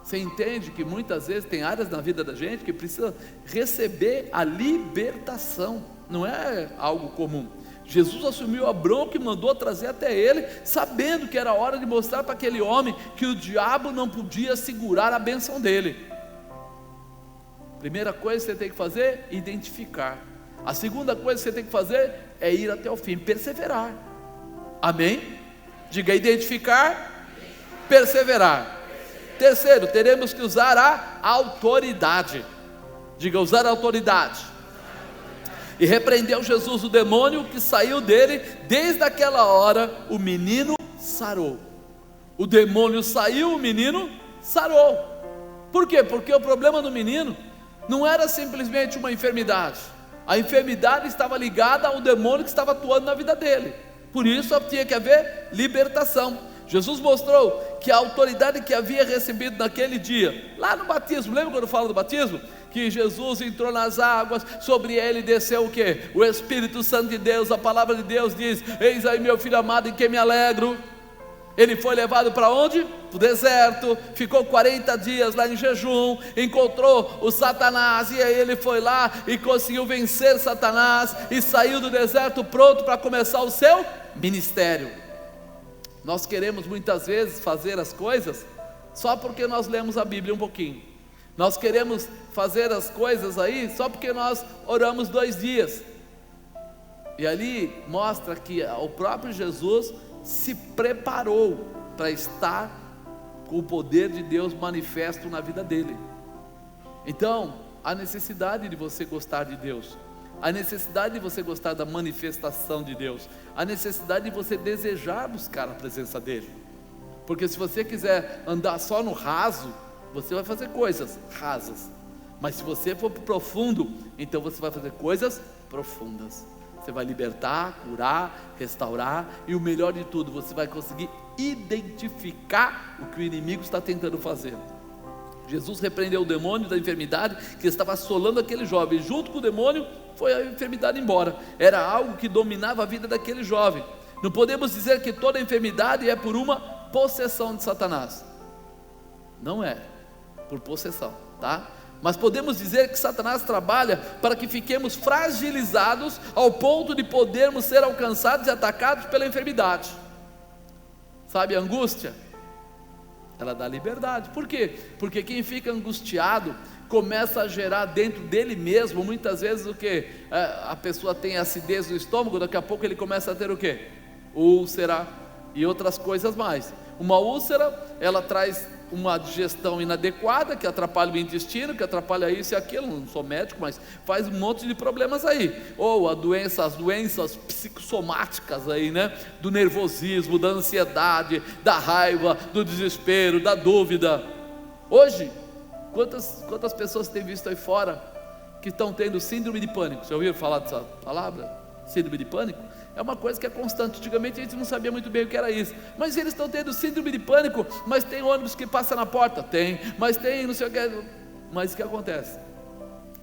Você entende que muitas vezes tem áreas na vida da gente que precisa receber a libertação. Não é algo comum. Jesus assumiu a bronca e mandou trazer até ele, sabendo que era hora de mostrar para aquele homem que o diabo não podia segurar a bênção dele. Primeira coisa que você tem que fazer, identificar. A segunda coisa que você tem que fazer é ir até o fim, perseverar. Amém? Diga: identificar, perseverar. Terceiro, teremos que usar a autoridade. Diga: usar a autoridade. E repreendeu Jesus o demônio que saiu dele. Desde aquela hora o menino sarou. O demônio saiu, o menino sarou. Por quê? Porque o problema do menino não era simplesmente uma enfermidade. A enfermidade estava ligada ao demônio que estava atuando na vida dele. Por isso tinha que haver libertação. Jesus mostrou que a autoridade que havia recebido naquele dia, lá no batismo, lembra quando eu falo do batismo? Que Jesus entrou nas águas, sobre ele desceu o quê? O Espírito Santo de Deus. A palavra de Deus diz: eis aí meu filho amado em quem me alegro. Ele foi levado para onde? Para o deserto, ficou 40 dias lá em jejum, encontrou o Satanás, e aí ele foi lá e conseguiu vencer Satanás, e saiu do deserto pronto para começar o seu ministério. Nós queremos muitas vezes fazer as coisas só porque nós lemos a Bíblia um pouquinho. Nós queremos fazer as coisas aí só porque nós oramos 2 dias. E ali mostra que o próprio Jesus se preparou para estar com o poder de Deus manifesto na vida dele. Então, a necessidade de você gostar de Deus, a necessidade de você gostar da manifestação de Deus, a necessidade de você desejar buscar a presença dele. Porque se você quiser andar só no raso, você vai fazer coisas rasas. Mas se você for para o profundo, então você vai fazer coisas profundas. Você vai libertar, curar, restaurar, e o melhor de tudo, você vai conseguir identificar o que o inimigo está tentando fazer. Jesus repreendeu o demônio da enfermidade que estava assolando aquele jovem. Junto com o demônio foi a enfermidade embora. Era algo que dominava a vida daquele jovem. Não podemos dizer que toda enfermidade é por uma possessão de Satanás. Não é por possessão, tá? Mas podemos dizer que Satanás trabalha para que fiquemos fragilizados ao ponto de podermos ser alcançados e atacados pela enfermidade. Sabe a angústia? Ela dá liberdade. Por quê? Porque quem fica angustiado começa a gerar dentro dele mesmo, muitas vezes o que? A pessoa tem acidez no estômago, daqui a pouco ele começa a ter o quê? Úlcera e outras coisas mais. Uma úlcera, ela traz uma digestão inadequada, que atrapalha o intestino, que atrapalha isso e aquilo. Não sou médico, mas faz um monte de problemas aí. Ou as doenças psicossomáticas aí, né? Do nervosismo, da ansiedade, da raiva, do desespero, da dúvida. Hoje, quantas pessoas têm visto aí fora que estão tendo síndrome de pânico? Você ouviu falar dessa palavra? Síndrome de pânico? É uma coisa que é constante. Antigamente a gente não sabia muito bem o que era isso, mas eles estão tendo síndrome de pânico. Mas tem ônibus que passa na porta? Tem. Mas tem não sei o que. Mas o que acontece?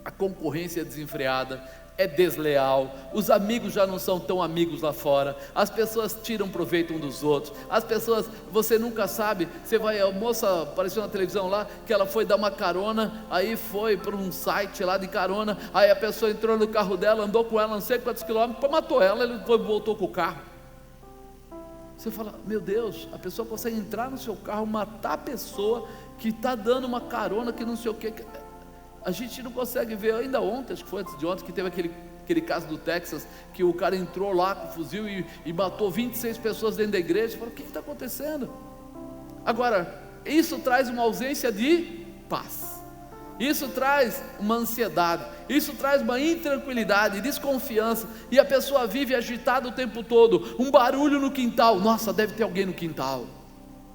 A concorrência é desenfreada, é desleal, os amigos já não são tão amigos lá fora, as pessoas tiram proveito um dos outros, as pessoas, você nunca sabe, você vai, a moça apareceu na televisão lá, que ela foi dar uma carona, aí foi para um site lá de carona, aí a pessoa entrou no carro dela, andou com ela não sei quantos quilômetros, matou ela, ele voltou com o carro. Você fala, meu Deus, a pessoa consegue entrar no seu carro, matar a pessoa que está dando uma carona, que não sei o que. A gente não consegue ver. Ainda ontem, acho que foi antes de ontem, que teve aquele caso do Texas, que o cara entrou lá com o fuzil e matou 26 pessoas dentro da igreja. Você fala, o que está acontecendo? Agora, isso traz uma ausência de paz, isso traz uma ansiedade, isso traz uma intranquilidade, desconfiança, e a pessoa vive agitada o tempo todo. Um barulho no quintal, nossa, deve ter alguém no quintal.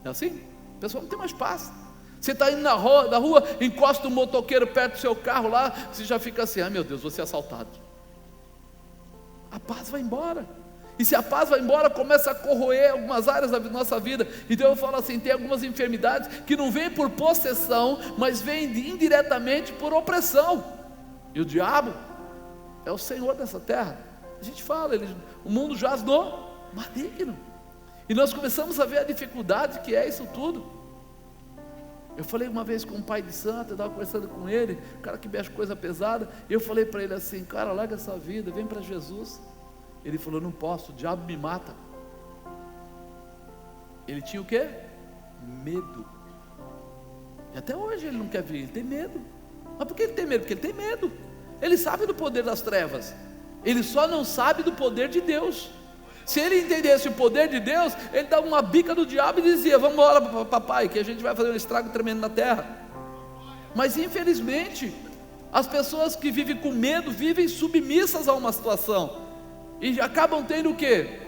É assim? A pessoa não tem mais paz. Você está indo na rua, encosta um motoqueiro perto do seu carro lá, você já fica assim, ai meu Deus, vou ser assaltado. A paz vai embora. E se a paz vai embora, começa a corroer algumas áreas da nossa vida. Então eu falo assim, tem algumas enfermidades que não vêm por possessão, mas vêm indiretamente por opressão. E o diabo é o senhor dessa terra. A gente fala, o mundo jaz no maligno. E nós começamos a ver a dificuldade que é isso tudo. Eu falei uma vez com um pai de santo, eu estava conversando com ele, um cara que mexe coisa pesada, e eu falei para ele assim, cara, larga essa vida, vem para Jesus. Ele falou, não posso, o diabo me mata. Ele tinha o quê? Medo. E até hoje ele não quer vir, ele tem medo. Mas por que ele tem medo? Porque ele tem medo. Ele sabe do poder das trevas, ele só não sabe do poder de Deus. Se ele entendesse o poder de Deus, ele dava uma bica do diabo e dizia, vamos embora papai, que a gente vai fazer um estrago tremendo na terra. Mas infelizmente, as pessoas que vivem com medo, vivem submissas a uma situação, e acabam tendo o quê?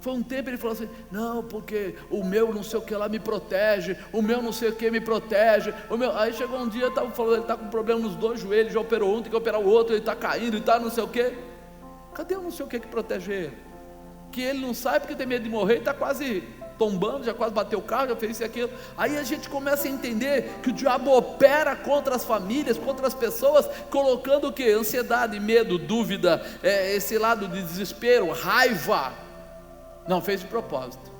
Foi um tempo ele falou assim, não, porque o meu não sei o que lá me protege, o meu não sei o que me protege, aí chegou um dia, estava falando, ele está com problema nos dois joelhos, já operou um, tem que operar o outro, ele está caindo, ele está não sei o que. Cadê o não sei o que protege ele? Que ele não sai porque tem medo de morrer, está quase tombando, já quase bateu o carro, já fez isso e aquilo. Aí a gente começa a entender que o diabo opera contra as famílias, contra as pessoas, colocando o que? Ansiedade, medo, dúvida, esse lado de desespero, raiva. Não, fez de propósito.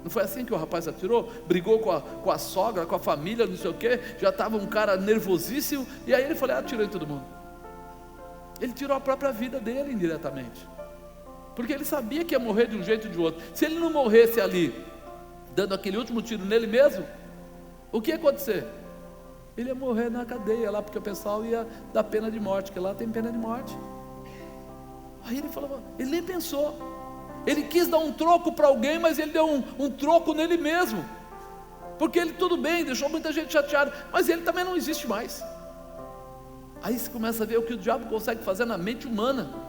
Não foi assim que o rapaz atirou? Brigou com a sogra, com a família, não sei o que, já estava um cara nervosíssimo, e aí ele falou, atirou em todo mundo. Ele tirou a própria vida dele indiretamente, porque ele sabia que ia morrer de um jeito ou de outro. Se ele não morresse ali, dando aquele último tiro nele mesmo, o que ia acontecer? Ele ia morrer na cadeia lá, porque o pessoal ia dar pena de morte, que lá tem pena de morte. Aí ele falou, ele nem pensou, ele quis dar um troco para alguém, mas ele deu um troco nele mesmo, porque ele tudo bem, deixou muita gente chateada, mas ele também não existe mais. Aí você começa a ver o que o diabo consegue fazer na mente humana,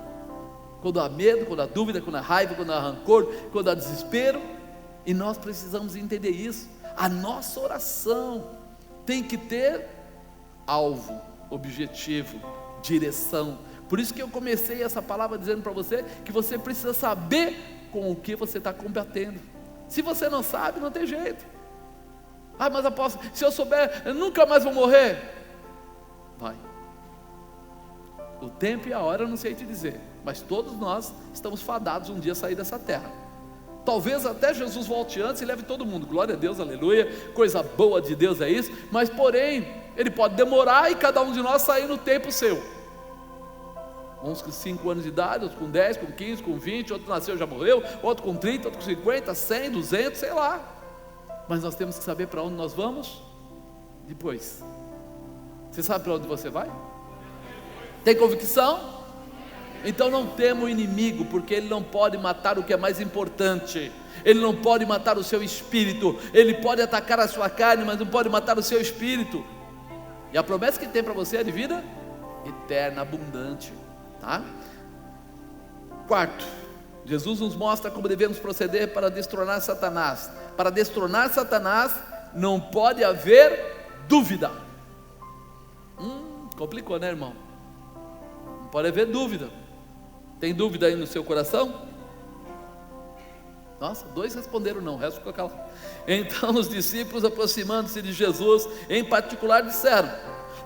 quando há medo, quando há dúvida, quando há raiva, quando há rancor, quando há desespero. E nós precisamos entender isso. A nossa oração tem que ter alvo, objetivo, direção. Por isso que eu comecei essa palavra dizendo para você que você precisa saber com o que você está combatendo. Se você não sabe, não tem jeito. Ah, mas apóstolo, se eu souber, eu nunca mais vou morrer. Vai. O tempo e a hora eu não sei te dizer, mas todos nós estamos fadados um dia a sair dessa terra. Talvez até Jesus volte antes e leve todo mundo, glória a Deus, aleluia, coisa boa de Deus é isso. Mas porém, Ele pode demorar e cada um de nós sair no tempo seu. Uns com 5 anos de idade, outros com 10, com 15, com 20, outro nasceu e já morreu, outro com 30, outro com 50, 100, 200, sei lá. Mas nós temos que saber para onde nós vamos depois. Você sabe para onde você vai? Tem convicção? Então não tema o inimigo, porque ele não pode matar o que é mais importante. Ele não pode matar o seu espírito. Ele pode atacar a sua carne, mas não pode matar o seu espírito. E a promessa que tem para você é de vida eterna, abundante, tá? Quarto, Jesus nos mostra como devemos proceder para destronar Satanás. Para destronar Satanás não pode haver dúvida. Complicou, né, irmão? Não pode haver dúvida. Tem dúvida aí no seu coração? Nossa, 2 responderam não, o resto ficou calado. Então os discípulos, aproximando-se de Jesus, em particular disseram: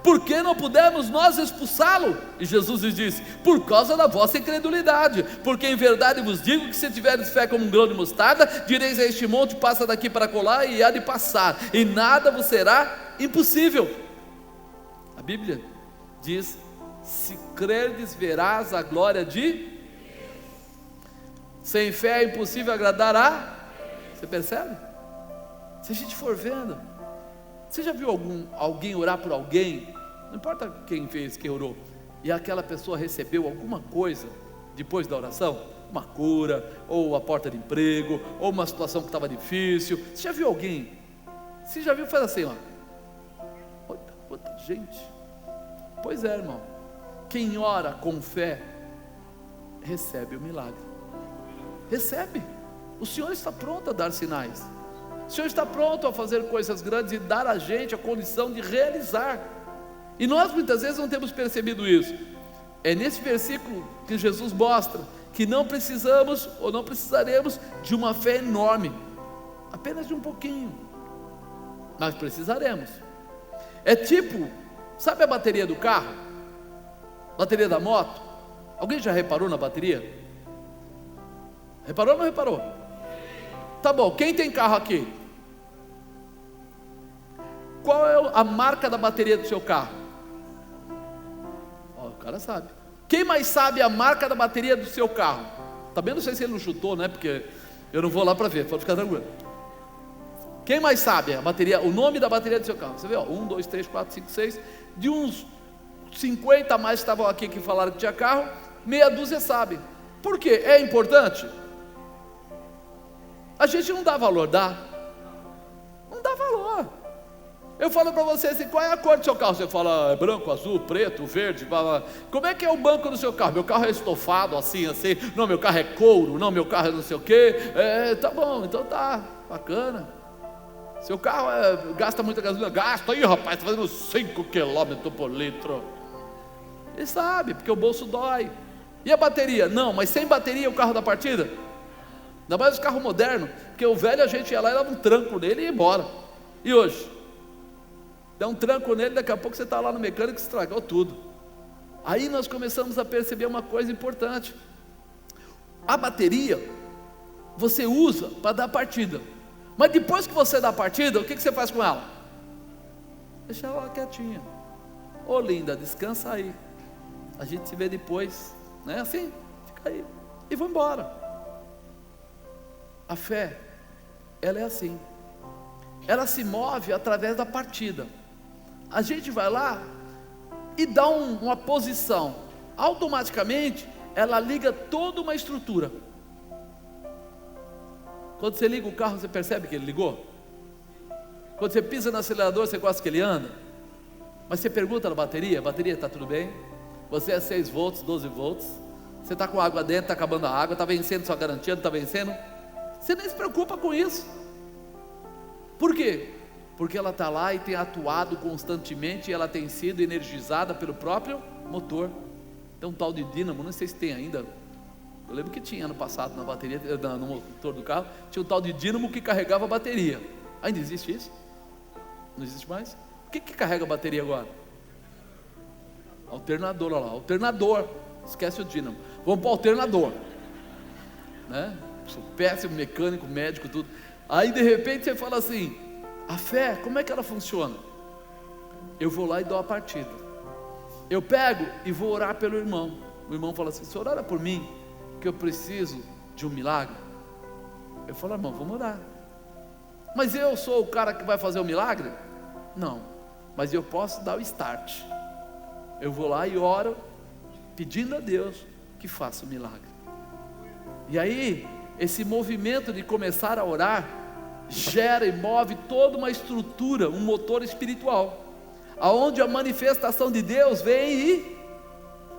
por que não pudemos nós expulsá-lo? E Jesus lhes disse: por causa da vossa incredulidade. Porque em verdade vos digo que se tiveres fé como um grão de mostarda, direis a este monte, passa daqui para colar, e há de passar, e nada vos será impossível. A Bíblia diz: se crerdes, verás a glória de Deus. Sem fé é impossível agradar a... Você percebe? Se a gente for vendo, você já viu alguém orar por alguém, não importa quem fez, quem orou, e aquela pessoa recebeu alguma coisa depois da oração? Uma cura, ou a porta de emprego, ou uma situação que estava difícil. Você já viu alguém Você já viu, faz assim, ó. Olha quanta gente. Pois é, irmão. Quem ora com fé, recebe o milagre. Recebe. O Senhor está pronto a dar sinais. O Senhor está pronto a fazer coisas grandes e dar a gente a condição de realizar. E nós muitas vezes não temos percebido isso. É nesse versículo que Jesus mostra que não precisamos ou não precisaremos de uma fé enorme, apenas de um pouquinho, mas precisaremos. É tipo, sabe a bateria do carro? Bateria da moto? Alguém já reparou na bateria? Reparou ou não reparou? Tá bom, quem tem carro aqui? Qual é a marca da bateria do seu carro? Ó, o cara sabe. Quem mais sabe a marca da bateria do seu carro? Também não sei se ele não chutou, né? Porque eu não vou lá para ver, pode ficar tranquilo. Quem mais sabe a bateria, o nome da bateria do seu carro? Você vê, ó, 1, 2, 3, 4, 5, 6. De uns 50 a mais que estavam aqui que falaram que tinha carro, meia dúzia sabe. Por quê? É importante? A gente não dá valor, dá? Não dá valor. Eu falo para você assim, qual é a cor do seu carro? Você fala, é branco, azul, preto, verde, blá, blá. Como é que é o banco do seu carro? Meu carro é estofado, assim, assim. Não, meu carro é couro. Não, meu carro é não sei o quê. Tá bom, então tá, bacana. Seu carro gasta muita gasolina? Gasta aí, rapaz, está fazendo 5 km por litro. Ele sabe, porque o bolso dói. E a bateria? Não, mas sem bateria o carro da partida? Ainda mais o carro moderno, porque o velho a gente ia lá e dava um tranco nele e ia embora. E hoje? Dá um tranco nele, daqui a pouco você está lá no mecânico e estragou tudo. Aí nós começamos a perceber uma coisa importante. A bateria você usa para dar partida, mas depois que você dá a partida, o que você faz com ela? Deixa ela lá quietinha. Ô linda, descansa aí, a gente se vê depois, não é assim? Fica aí, e vou embora. A fé, ela é assim, ela se move através da partida. A gente vai lá e dá uma posição, automaticamente ela liga toda uma estrutura. Quando você liga o carro, você percebe que ele ligou? Quando você pisa no acelerador, você gosta que ele anda? Mas você pergunta na bateria, a bateria está tudo bem? Você é 6 volts, 12 volts, você está com água dentro, está acabando a água, está vencendo sua garantia, não está vencendo? Você nem se preocupa com isso. Por quê? Porque ela está lá e tem atuado constantemente, e ela tem sido energizada pelo próprio motor. Tem um tal de dínamo, não sei se tem ainda. Eu lembro que tinha ano passado na bateria, no motor do carro, tinha um tal de dínamo que carregava a bateria. Ainda existe isso? Não existe mais? O que carrega a bateria agora? Alternador, olha lá, alternador. Esquece o dínamo. Vamos para o alternador, né? Sou péssimo mecânico, médico, tudo. Aí de repente você fala assim, a fé, como é que ela funciona? Eu vou lá e dou a partida. Eu pego e vou orar pelo irmão. O irmão fala assim, senhor, ora por mim, que eu preciso de um milagre. Eu falo, irmão, vamos orar. Mas eu sou o cara que vai fazer o milagre? Não, mas eu posso dar o start. Eu vou lá e oro, pedindo a Deus que faça o milagre. E aí, esse movimento de começar a orar, gera e move toda uma estrutura, um motor espiritual, aonde a manifestação de Deus vem e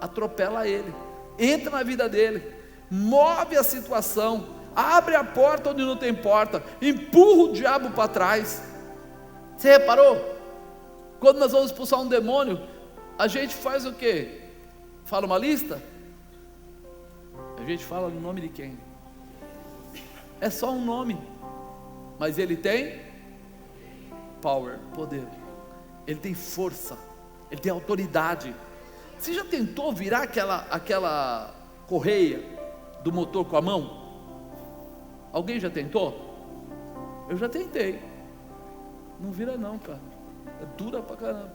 atropela ele, entra na vida dele, move a situação, abre a porta onde não tem porta, empurra o diabo para trás. Você reparou? Quando nós vamos expulsar um demônio, a gente faz o quê? Fala uma lista? A gente fala no nome de quem? É só um nome, mas ele tem power, poder, ele tem força, ele tem autoridade. Você já tentou virar aquela correia do motor com a mão? Alguém já tentou? Eu já tentei. Não vira não, cara. É dura pra caramba.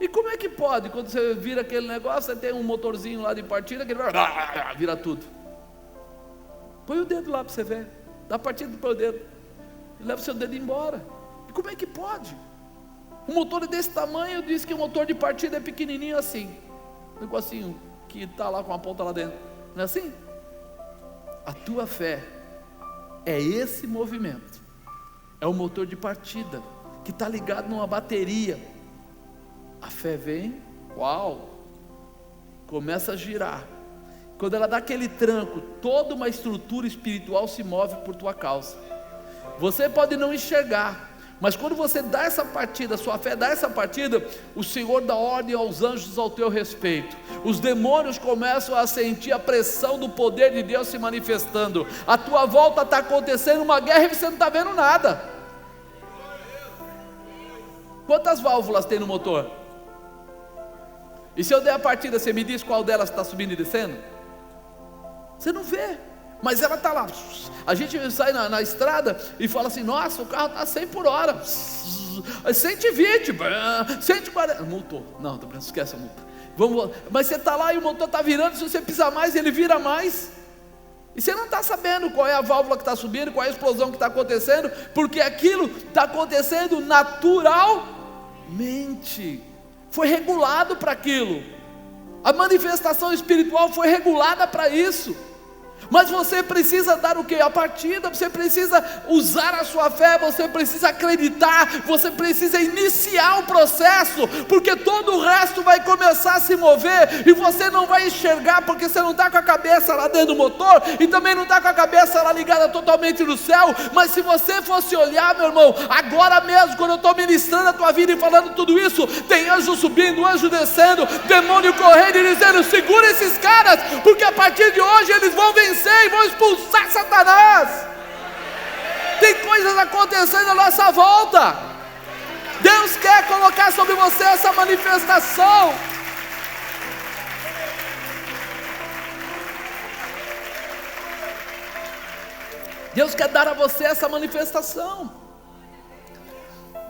E como é que pode? Quando você vira aquele negócio, você tem um motorzinho lá de partida que ele vira tudo. Põe o dedo lá para você ver. Dá partida para o dedo. Leva o seu dedo embora. E como é que pode? Um motor desse tamanho, diz que o motor de partida é pequenininho assim. Um negocinho que está lá com a ponta lá dentro. Não é assim? A tua fé é esse movimento. É o motor de partida que está ligado numa bateria. A fé vem, uau, começa a girar. Quando ela dá aquele tranco, toda uma estrutura espiritual se move por tua causa. Você pode não enxergar, mas quando você dá essa partida, sua fé dá essa partida, o Senhor dá ordem aos anjos ao teu respeito. Os demônios começam a sentir a pressão do poder de Deus se manifestando. A tua volta está acontecendo uma guerra e você não está vendo nada. Quantas válvulas tem no motor? E se eu der a partida, você me diz qual delas está subindo e descendo? Você não vê, mas ela está lá. A gente sai na estrada e fala assim: nossa, o carro está 100 por hora, 120, 140, multou, não, esquece a multa. Mas você está lá e o motor está virando, se você pisar mais, ele vira mais. E você não está sabendo qual é a válvula que está subindo, qual é a explosão que está acontecendo, porque aquilo está acontecendo naturalmente. Foi regulado para aquilo. A manifestação espiritual foi regulada para isso. Mas você precisa dar o que? A partida. Você precisa usar a sua fé. Você precisa acreditar. Você precisa iniciar o processo, porque todo o resto vai começar a se mover, e você não vai enxergar, porque você não está com a cabeça lá dentro do motor, e também não está com a cabeça lá ligada totalmente no céu. Mas se você fosse olhar, meu irmão, agora mesmo, quando eu estou ministrando a tua vida e falando tudo isso, tem anjo subindo, anjo descendo, demônio correndo e dizendo: segura esses caras, porque a partir de hoje eles vão vencer e vão expulsar Satanás. Tem coisas acontecendo à nossa volta. Deus quer colocar sobre você essa manifestação. Deus quer dar a você essa manifestação.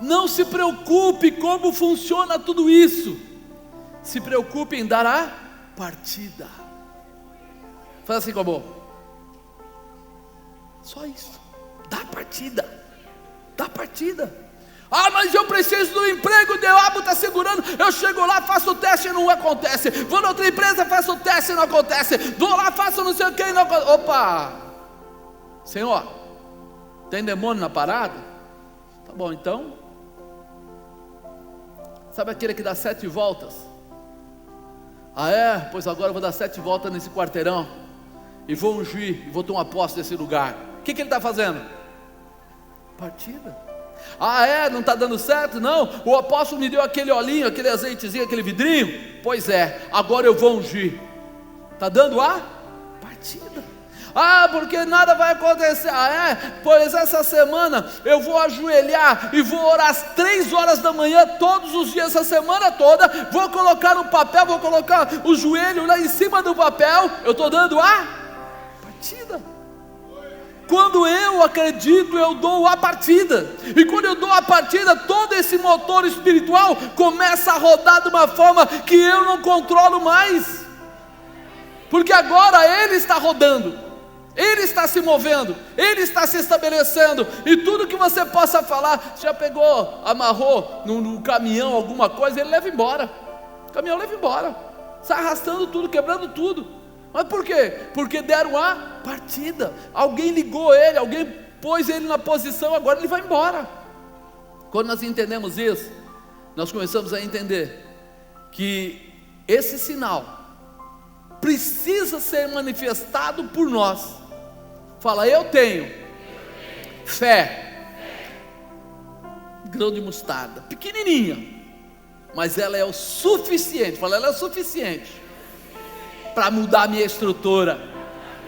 Não se preocupe como funciona tudo isso. Se preocupe em dar a partida. Faz assim com a boca. Só isso. Dá a partida. Dá a partida. Ah, mas eu preciso do emprego, o diabo está segurando. Eu chego lá, faço o teste e não acontece. Vou na outra empresa, faço o teste e não acontece. Vou lá, faço não sei o que e não acontece. Opa! Senhor, tem demônio na parada? Tá bom, então. Sabe aquele que dá 7 voltas? Ah é? Pois agora eu vou dar 7 voltas nesse quarteirão e vou ungir, e vou tomar posse desse lugar. O que ele está fazendo? Partida. Ah é? Não está dando certo? Não, o apóstolo me deu aquele olhinho, aquele azeitezinho, aquele vidrinho. Pois é, agora eu vou ungir. Está dando a partida. Ah, porque nada vai acontecer. Ah é? Pois essa semana eu vou ajoelhar e vou orar às 3 horas da manhã todos os dias, essa semana toda. Vou colocar no papel, vou colocar o joelho lá em cima do papel. Eu estou dando a partida. Quando eu acredito, eu dou a partida. E quando eu dou a partida, todo esse motor espiritual começa a rodar de uma forma que eu não controlo mais, porque agora ele está rodando, ele está se movendo, ele está se estabelecendo. E tudo que você possa falar, já pegou, amarrou no caminhão alguma coisa, ele leva embora. O caminhão leva embora, sai arrastando tudo, quebrando tudo. Mas por quê? Porque deram a partida. Alguém ligou ele, alguém pôs ele na posição, agora ele vai embora. Quando nós entendemos isso, nós começamos a entender que esse sinal precisa ser manifestado por nós. Fala, eu tenho fé. Grão de mostarda, pequenininha, mas ela é o suficiente. Fala, ela é o suficiente para mudar a minha estrutura,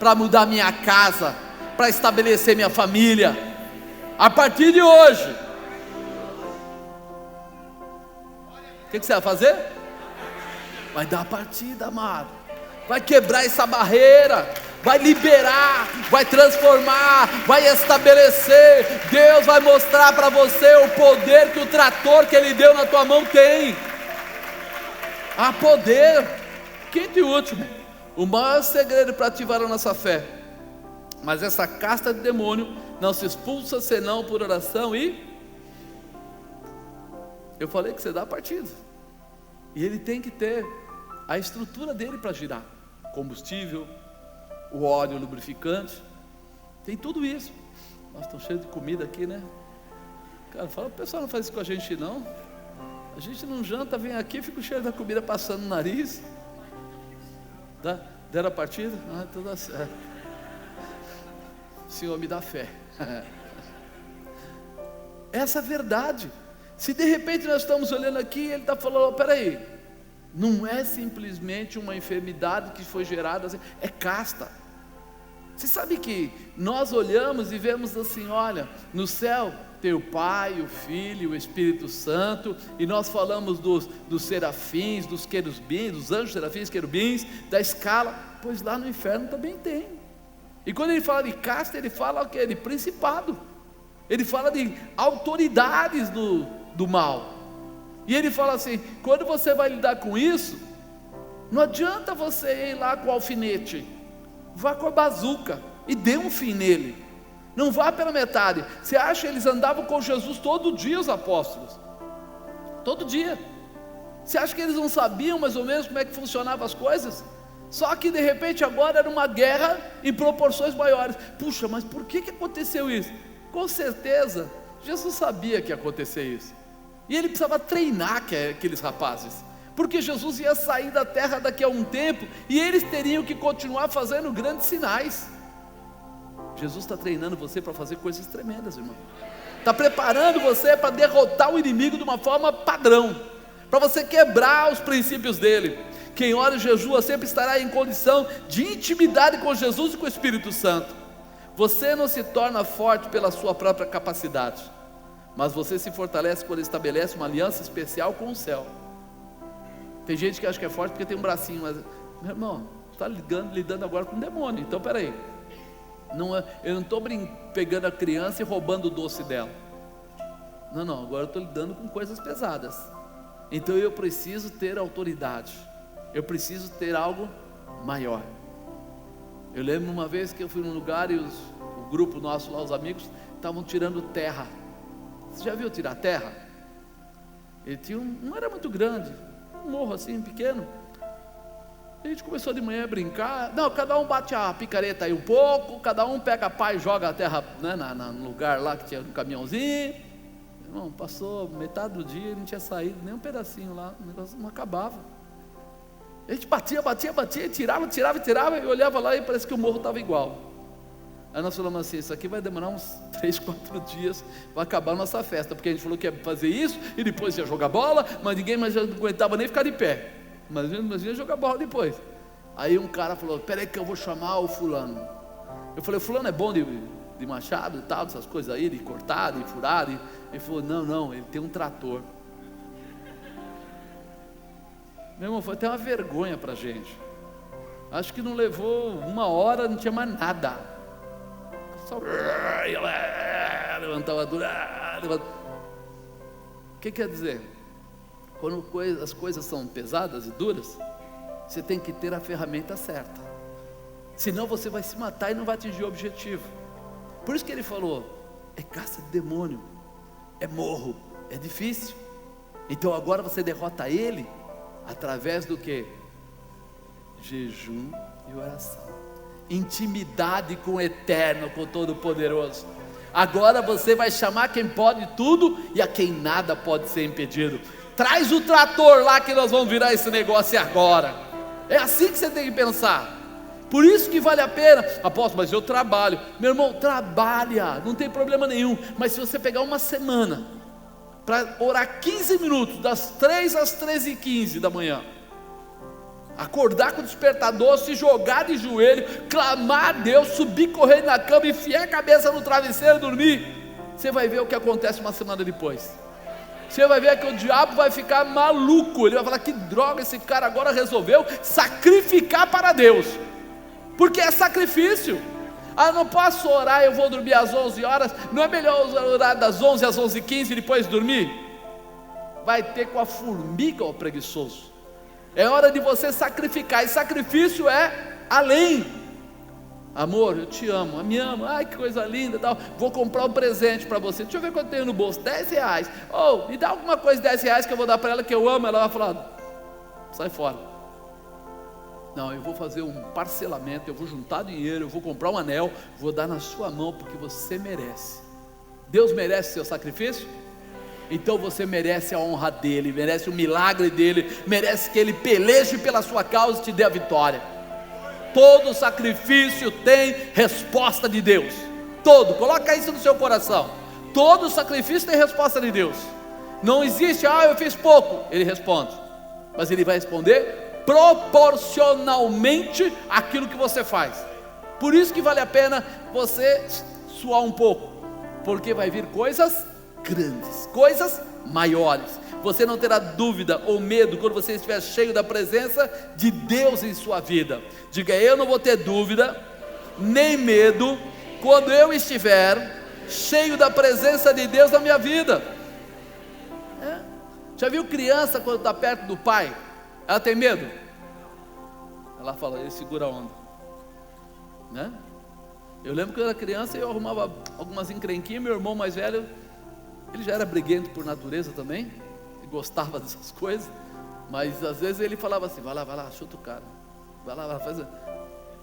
para mudar a minha casa, para estabelecer minha família. A partir de hoje, o que você vai fazer? Vai dar a partida, amado. Vai quebrar essa barreira, vai liberar, vai transformar, vai estabelecer. Deus vai mostrar para você o poder que o trator que Ele deu na tua mão tem. Há poder. Quinto e último, o maior segredo para ativar a nossa fé. Mas essa casta de demônio não se expulsa senão por oração e... Eu falei que você dá a partida. E ele tem que ter a estrutura dele para girar. Combustível, o óleo lubrificante, tem tudo isso. Nós estamos cheios de comida aqui, né? Cara, fala, o pessoal não faz isso com a gente não. A gente não janta, vem aqui, fica o cheiro da comida passando no nariz. Tá? Deram a partida? Ah, tudo certo. O Senhor me dá fé. Essa é a verdade. Se de repente nós estamos olhando aqui, Ele está falando, peraí, não é simplesmente uma enfermidade que foi gerada assim, é casta. Você sabe que nós olhamos e vemos assim, olha, no céu tem o Pai, o Filho e o Espírito Santo, e nós falamos dos serafins, dos querubins, dos anjos serafins, querubins, da escala, pois lá no inferno também tem. E quando ele fala de casta, ele fala o quê? De principado, ele fala de autoridades do mal, e ele fala assim, quando você vai lidar com isso, não adianta você ir lá com o alfinete, vá com a bazuca e dê um fim nele, não vá pela metade. Você acha que eles andavam com Jesus todo dia, os apóstolos? Todo dia. Você acha que eles não sabiam mais ou menos como é que funcionavam as coisas? Só que de repente agora era uma guerra em proporções maiores. Puxa, mas por que aconteceu isso? Com certeza, Jesus sabia que ia acontecer isso, e ele precisava treinar aqueles rapazes, porque Jesus ia sair da terra daqui a um tempo, e eles teriam que continuar fazendo grandes sinais. Jesus está treinando você para fazer coisas tremendas, irmão. Está preparando você para derrotar o inimigo de uma forma padrão, para você quebrar os princípios dele. Quem ora e jejua sempre estará em condição de intimidade com Jesus e com o Espírito Santo. Você não se torna forte pela sua própria capacidade, mas você se fortalece quando estabelece uma aliança especial com o céu. Tem gente que acha que é forte porque tem um bracinho, mas, meu irmão, está lidando agora com um demônio. Então peraí, eu não estou pegando a criança e roubando o doce dela. Não, agora eu estou lidando com coisas pesadas. Então eu preciso ter autoridade, eu preciso ter algo maior. Eu lembro uma vez que eu fui num lugar e o grupo nosso lá, os amigos, estavam tirando terra. Você já viu tirar terra? Ele tinha não era muito grande, um morro assim pequeno. A gente começou de manhã a brincar. Não, cada um bate a picareta aí um pouco, cada um pega a pá e joga a terra, né, no lugar lá que tinha um caminhãozinho. Irmão, passou metade do dia e não tinha saído nem um pedacinho lá, o negócio não acabava. A gente batia, tirava, e olhava lá e parece que o morro estava igual. Aí nós falamos assim, isso aqui vai demorar uns 3, 4 dias, vai acabar a nossa festa, porque a gente falou que ia fazer isso, e depois ia jogar bola, mas ninguém mais aguentava nem ficar de pé. Imagina jogar bola depois. Aí um cara falou, peraí que eu vou chamar o fulano. Eu falei, o fulano é bom de machado e tal, essas coisas aí, de cortar, de furar. Ele falou, não, ele tem um trator. Meu irmão, foi até uma vergonha para a gente. Acho que não levou 1 hora, não tinha mais nada. Só levantava a dura. O que quer dizer? Quando as coisas são pesadas e duras, você tem que ter a ferramenta certa, senão você vai se matar e não vai atingir o objetivo. Por isso que ele falou, é caça de demônio, é morro, é difícil. Então agora você derrota ele através do que? Jejum e oração, intimidade com o eterno, com o Todo-Poderoso. Agora você vai chamar quem pode tudo e a quem nada pode ser impedido. Traz o trator lá que nós vamos virar esse negócio agora. É assim que você tem que pensar. Por isso que vale a pena. Apóstolo, mas eu trabalho. Meu irmão, trabalha, não tem problema nenhum. Mas se você pegar uma semana para orar 15 minutos, das 3 às 13h15 da manhã, acordar com o despertador, se jogar de joelho, clamar a Deus, subir correndo na cama, enfiar a cabeça no travesseiro e dormir, você vai ver o que acontece uma semana depois. Você vai ver que o diabo vai ficar maluco. Ele vai falar, que droga, esse cara agora resolveu sacrificar para Deus, porque é sacrifício. Ah, não posso orar, eu vou dormir às 11 horas. Não é melhor orar das 11 às 11h15 e depois dormir? Vai ter com a formiga, ó preguiçoso. É hora de você sacrificar, e sacrifício é além. Amor, eu te amo, me amo, ai que coisa linda, tal. Vou comprar um presente para você, deixa eu ver quanto tenho no bolso, R$10, me dá alguma coisa de R$10 que eu vou dar para ela, que eu amo. Ela vai falar, sai fora. Não, eu vou fazer um parcelamento, eu vou juntar dinheiro, eu vou comprar um anel, vou dar na sua mão, porque você merece. Deus merece seu sacrifício? Então você merece a honra dele, merece o milagre dele, merece que ele peleje pela sua causa e te dê a vitória. Todo sacrifício tem resposta de Deus. Todo, coloca isso no seu coração. Todo sacrifício tem resposta de Deus. Não existe, eu fiz pouco. Ele responde, mas ele vai responder proporcionalmente àquilo que você faz. Por isso que vale a pena você suar um pouco, porque vai vir coisas grandes, coisas maiores. Você não terá dúvida ou medo quando você estiver cheio da presença de Deus em sua vida. Diga: eu não vou ter dúvida nem medo quando eu estiver cheio da presença de Deus na minha vida. Já viu criança quando está perto do pai? Ela tem medo? Ela fala, ele segura a onda, né? Eu lembro que eu era criança e eu arrumava algumas encrenquinhas. Meu irmão mais velho, ele já era briguento por natureza também, e gostava dessas coisas, mas às vezes ele falava assim, vai lá, chuta o cara, vai lá, faz.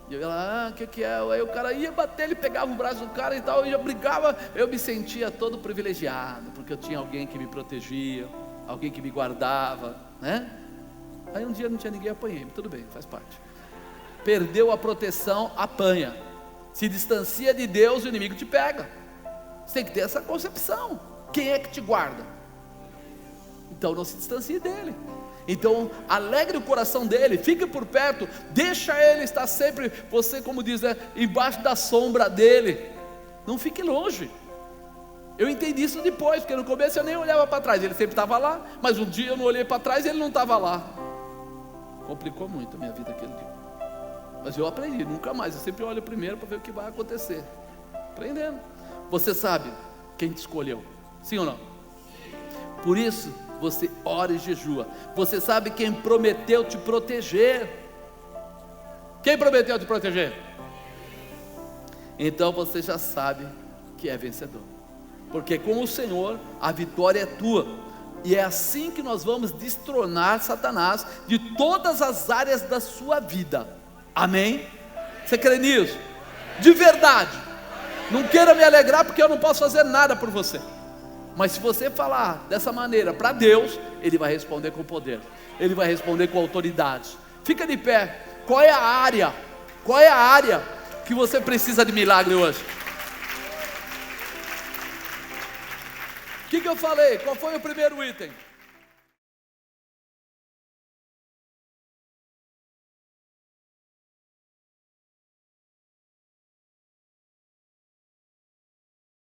E eu ia lá, o que é? Aí o cara ia bater, ele pegava o braço do cara e tal, e já brigava. Eu me sentia todo privilegiado, porque eu tinha alguém que me protegia, alguém que me guardava, né? Aí um dia não tinha ninguém, apanhei, tudo bem, faz parte. Perdeu a proteção, apanha. Se distancia de Deus, o inimigo te pega. Você tem que ter essa concepção. Quem é que te guarda? Então não se distancie dele. Então alegre o coração dele, fique por perto, deixa ele estar sempre, você como diz, embaixo da sombra dele. Não fique longe. Eu entendi isso depois, porque no começo eu nem olhava para trás, ele sempre estava lá, mas um dia eu não olhei para trás e ele não estava lá. Complicou muito a minha vida aquele dia. Mas eu aprendi, nunca mais, eu sempre olho primeiro para ver o que vai acontecer. Aprendendo. Você sabe quem te escolheu, sim ou não? Por isso você ora e jejua. Você sabe quem prometeu te proteger. Quem prometeu te proteger? Então você já sabe que é vencedor, porque com o Senhor a vitória é tua. E é assim que nós vamos destronar Satanás de todas as áreas da sua vida. Amém? Você crê nisso? De verdade. Não queira me alegrar porque eu não posso fazer nada por você, mas se você falar dessa maneira para Deus, Ele vai responder com poder, Ele vai responder com autoridade. Fica de pé. Qual é a área? Qual é a área que você precisa de milagre hoje? O que eu falei? Qual foi o primeiro item?